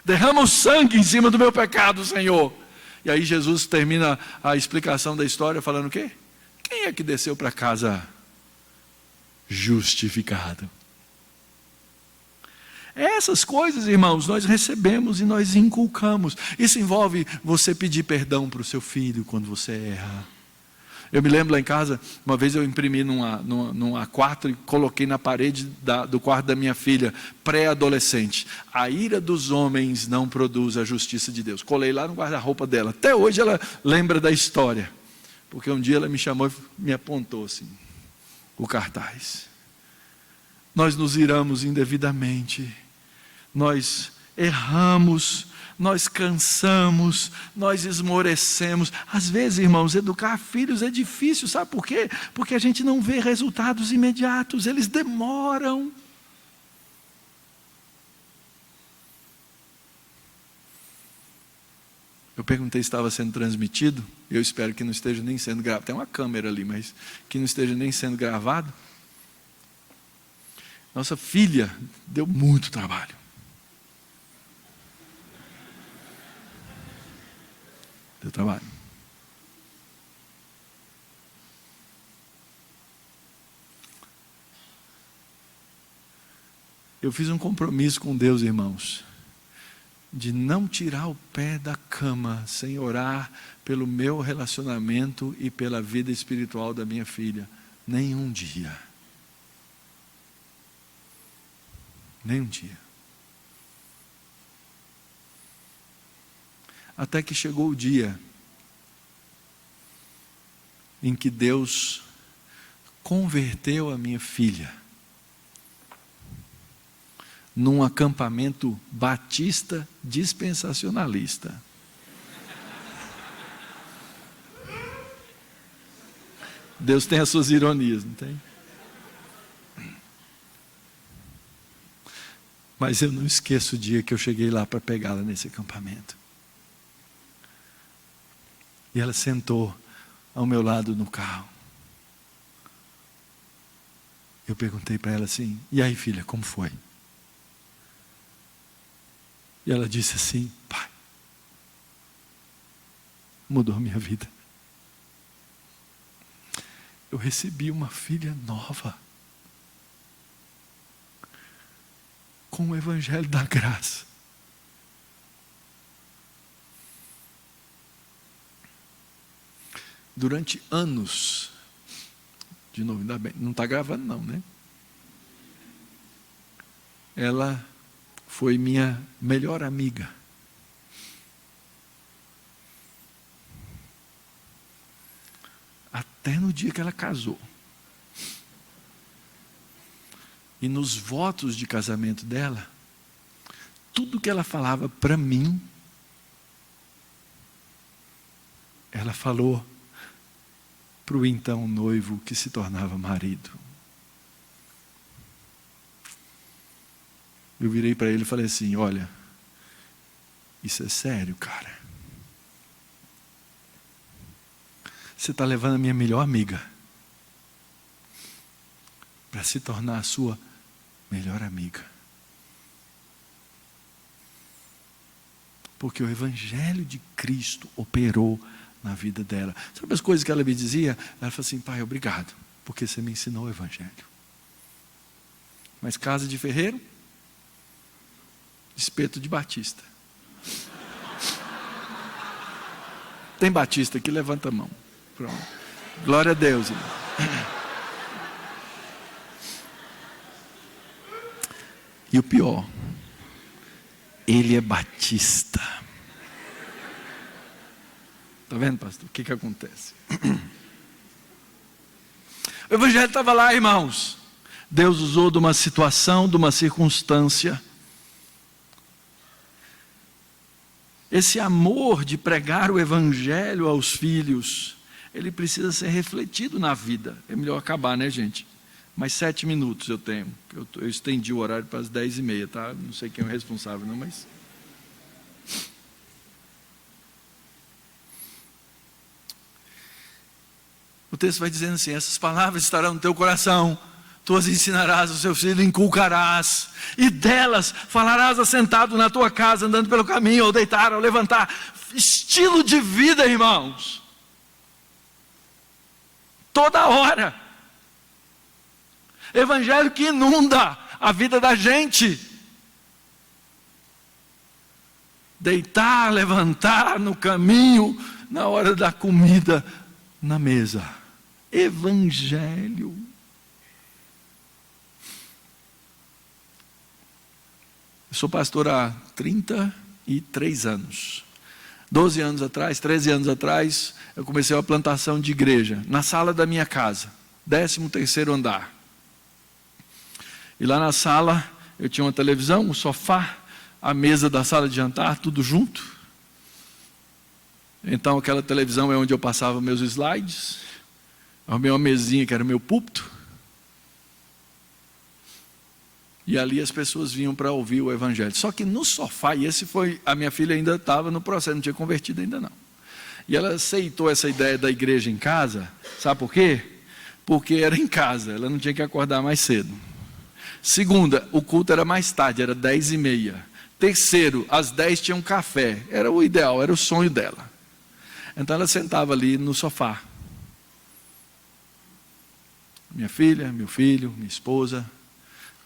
Derrama o sangue em cima do meu pecado, Senhor. E aí Jesus termina a explicação da história falando o quê? Quem é que desceu para casa justificado? Essas coisas, irmãos, nós recebemos e nós inculcamos. Isso envolve você pedir perdão para o seu filho quando você erra. Eu me lembro lá em casa, uma vez eu imprimi num A4 e coloquei na parede do quarto da minha filha, pré-adolescente: a ira dos homens não produz a justiça de Deus. Colei lá no guarda-roupa dela. Até hoje ela lembra da história, porque um dia ela me chamou e me apontou assim, o cartaz. Nós nos iramos indevidamente, nós erramos, nós cansamos, nós esmorecemos. Às vezes, irmãos, educar filhos é difícil, sabe por quê? Porque a gente não vê resultados imediatos, eles demoram. Eu perguntei se estava sendo transmitido, eu espero que não esteja nem sendo gravado. Tem uma câmera ali, mas que não esteja nem sendo gravado. Nossa filha deu muito trabalho. Deu trabalho. Eu fiz um compromisso com Deus, irmãos, de não tirar o pé da cama sem orar pelo meu relacionamento e pela vida espiritual da minha filha. Nenhum dia. Nenhum dia. Até que chegou o dia em que Deus converteu a minha filha num acampamento batista dispensacionalista. Deus tem as suas ironias, não tem? Mas eu não esqueço o dia que eu cheguei lá para pegá-la nesse acampamento. E ela sentou ao meu lado no carro. Eu perguntei para ela assim: e aí, filha, como foi? E ela disse assim: pai, mudou minha vida. Eu recebi uma filha nova, com o Evangelho da Graça. Durante anos, de novo, ainda bem, não está gravando não, né? Ela foi minha melhor amiga. Até no dia que ela casou. E nos votos de casamento dela, tudo que ela falava para mim, ela falou para o então noivo que se tornava marido. Eu virei para ele e falei assim: olha, isso é sério, cara. Você está levando a minha melhor amiga para se tornar a sua melhor amiga. Porque o Evangelho de Cristo operou na vida dela. Sabe as coisas que ela me dizia? Ela falou assim: pai, obrigado, porque você me ensinou o Evangelho. Mas casa de ferreiro, espeto de batista. Tem batista aqui? Levanta a mão. Pronto. Glória a Deus, irmão. E o pior, ele é batista. Está vendo, pastor? O que acontece? O Evangelho estava lá, irmãos. Deus usou de uma situação, de uma circunstância. Esse amor de pregar o Evangelho aos filhos, ele precisa ser refletido na vida. É melhor acabar, né, gente? Mais 7 minutos eu tenho. Eu estendi o horário para as 10h30, tá? Não sei quem é o responsável, não, mas... O texto vai dizendo assim: essas palavras estarão no teu coração, tu as ensinarás aos seus filhos, inculcarás, e delas falarás assentado na tua casa, andando pelo caminho, ou deitar, ou levantar. Estilo de vida, irmãos. Toda hora. Evangelho que inunda a vida da gente. Deitar, levantar no caminho, na hora da comida, na mesa. Evangelho. Eu sou pastor há 33 anos. 12 anos atrás, 13 anos atrás, eu comecei uma plantação de igreja, na sala da minha casa, 13º andar. E lá na sala, eu tinha uma televisão, um sofá, a mesa da sala de jantar, tudo junto. Então aquela televisão é onde eu passava meus slides. Arrumei uma mesinha que era o meu púlpito. E ali as pessoas vinham para ouvir o Evangelho. Só que no sofá, e esse foi, a minha filha ainda estava no processo, não tinha convertido ainda não. E ela aceitou essa ideia da igreja em casa, sabe por quê? Porque era em casa, ela não tinha que acordar mais cedo. Segunda, o culto era mais tarde, era 10h30. Terceiro, às 10 tinha um café, era o ideal, era o sonho dela. Então ela sentava ali no sofá. Minha filha, meu filho, minha esposa,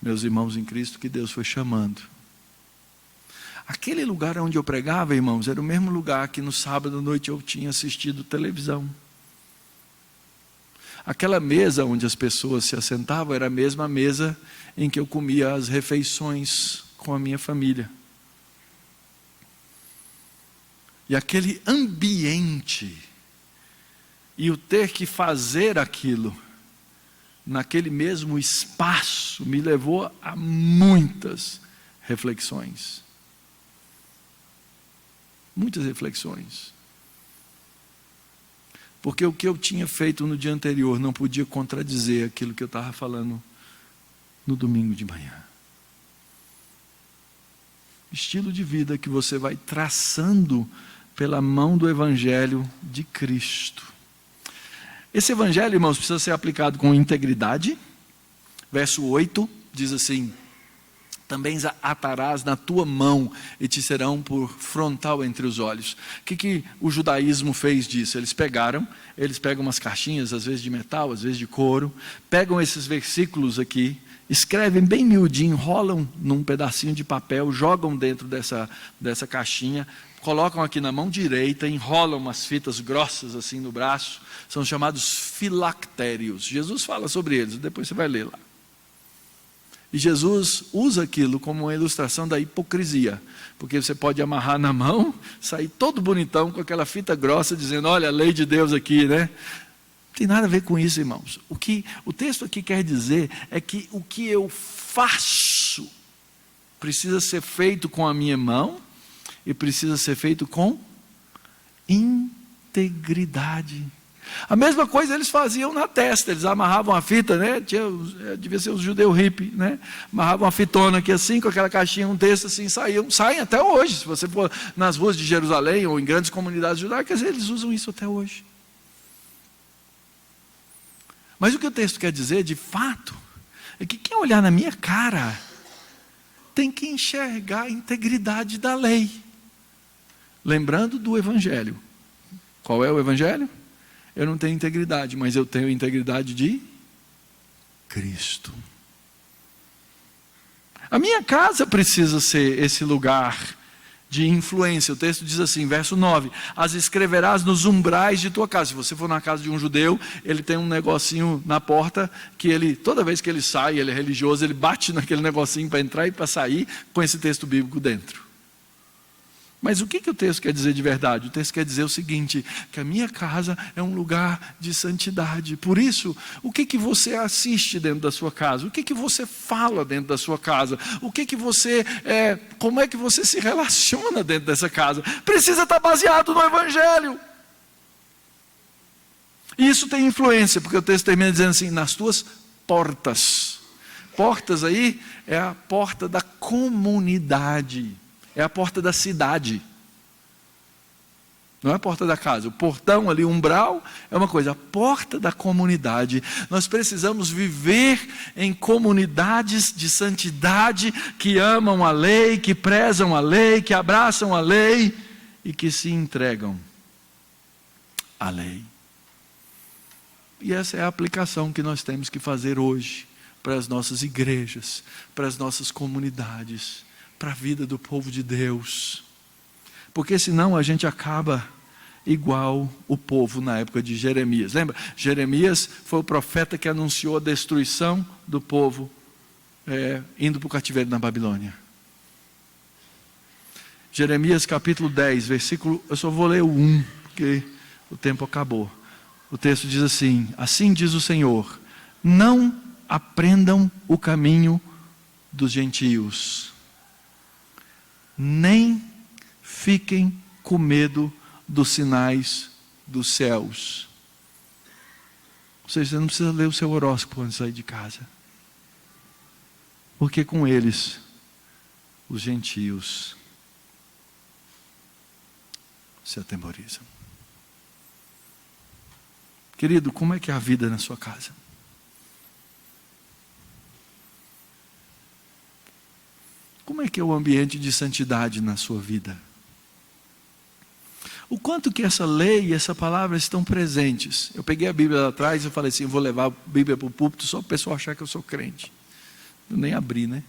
meus irmãos em Cristo, que Deus foi chamando. Aquele lugar onde eu pregava, irmãos, era o mesmo lugar que no sábado à noite eu tinha assistido televisão. Aquela mesa onde as pessoas se assentavam era a mesma mesa em que eu comia as refeições com a minha família. E aquele ambiente, e o ter que fazer aquilo, naquele mesmo espaço, me levou a muitas reflexões. Muitas reflexões. Porque o que eu tinha feito no dia anterior não podia contradizer aquilo que eu estava falando no domingo de manhã. Estilo de vida que você vai traçando pela mão do Evangelho de Cristo. Esse Evangelho, irmãos, precisa ser aplicado com integridade. Verso 8 diz assim: também atarás na tua mão e te serão por frontal entre os olhos. O que o judaísmo fez disso? Eles pegam umas caixinhas, às vezes de metal, às vezes de couro, pegam esses versículos aqui, escrevem bem miudinho, enrolam num pedacinho de papel, jogam dentro dessa caixinha, colocam aqui na mão direita, enrolam umas fitas grossas assim no braço, são chamados filactérios. Jesus fala sobre eles, depois você vai ler lá. E Jesus usa aquilo como uma ilustração da hipocrisia, porque você pode amarrar na mão, sair todo bonitão com aquela fita grossa, dizendo: olha a lei de Deus aqui, né? Não tem nada a ver com isso, irmãos. O que o texto aqui quer dizer é que o que eu faço precisa ser feito com a minha mão e precisa ser feito com integridade. A mesma coisa eles faziam na testa, eles amarravam a fita, né? Devia ser os judeus hippie, né? Amarravam uma fitona aqui assim, com aquela caixinha, um texto assim, saem até hoje. Se você for nas ruas de Jerusalém ou em grandes comunidades judaicas, eles usam isso até hoje. Mas o que o texto quer dizer, de fato, é que quem olhar na minha cara tem que enxergar a integridade da lei. Lembrando do Evangelho. Qual é o Evangelho? Eu não tenho integridade, mas eu tenho integridade de Cristo. A minha casa precisa ser esse lugar de influência. O texto diz assim, verso 9: as escreverás nos umbrais de tua casa. Se você for na casa de um judeu, ele tem um negocinho na porta, que ele, toda vez que ele sai, ele é religioso, ele bate naquele negocinho para entrar e para sair, com esse texto bíblico dentro. Mas o que o texto quer dizer de verdade? O texto quer dizer o seguinte, que a minha casa é um lugar de santidade. Por isso, o que você assiste dentro da sua casa? O que você fala dentro da sua casa? Como é que você se relaciona dentro dessa casa? Precisa estar baseado no Evangelho. E isso tem influência, porque o texto termina dizendo assim, nas tuas portas. Portas aí é a porta da comunidade. É a porta da cidade. Não é a porta da casa. O portão ali, o umbral, é uma coisa. A porta da comunidade. Nós precisamos viver em comunidades de santidade, que amam a lei, que prezam a lei, que abraçam a lei e que se entregam à lei. E essa é a aplicação que nós temos que fazer hoje para as nossas igrejas, para as nossas comunidades, para a vida do povo de Deus. Porque senão a gente acaba igual o povo na época de Jeremias. Lembra? Jeremias foi o profeta que anunciou a destruição do povo indo para o cativeiro na Babilônia. Jeremias capítulo 10, versículo, eu só vou ler o 1, porque o tempo acabou. O texto diz assim, assim diz o Senhor, não aprendam o caminho dos gentios, nem fiquem com medo dos sinais dos céus. Ou seja, você não precisa ler o seu horóscopo antes de sair de casa. Porque com eles, os gentios se atemorizam. Querido, como é que é a vida na sua casa? Como é que é o ambiente de santidade na sua vida? O quanto que essa lei e essa palavra estão presentes. Eu peguei a Bíblia lá atrás e falei assim, eu vou levar a Bíblia para o púlpito só para o pessoal achar que eu sou crente. Eu nem abri, né?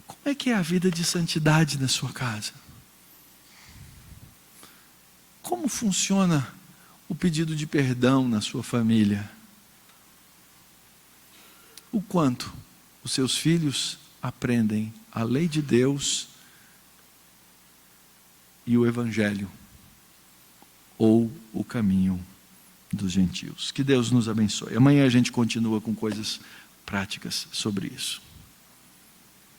Como é que é a vida de santidade na sua casa? Como funciona o pedido de perdão na sua família? O quanto os seus filhos aprendem a lei de Deus e o Evangelho, ou o caminho dos gentios. Que Deus nos abençoe. Amanhã a gente continua com coisas práticas sobre isso.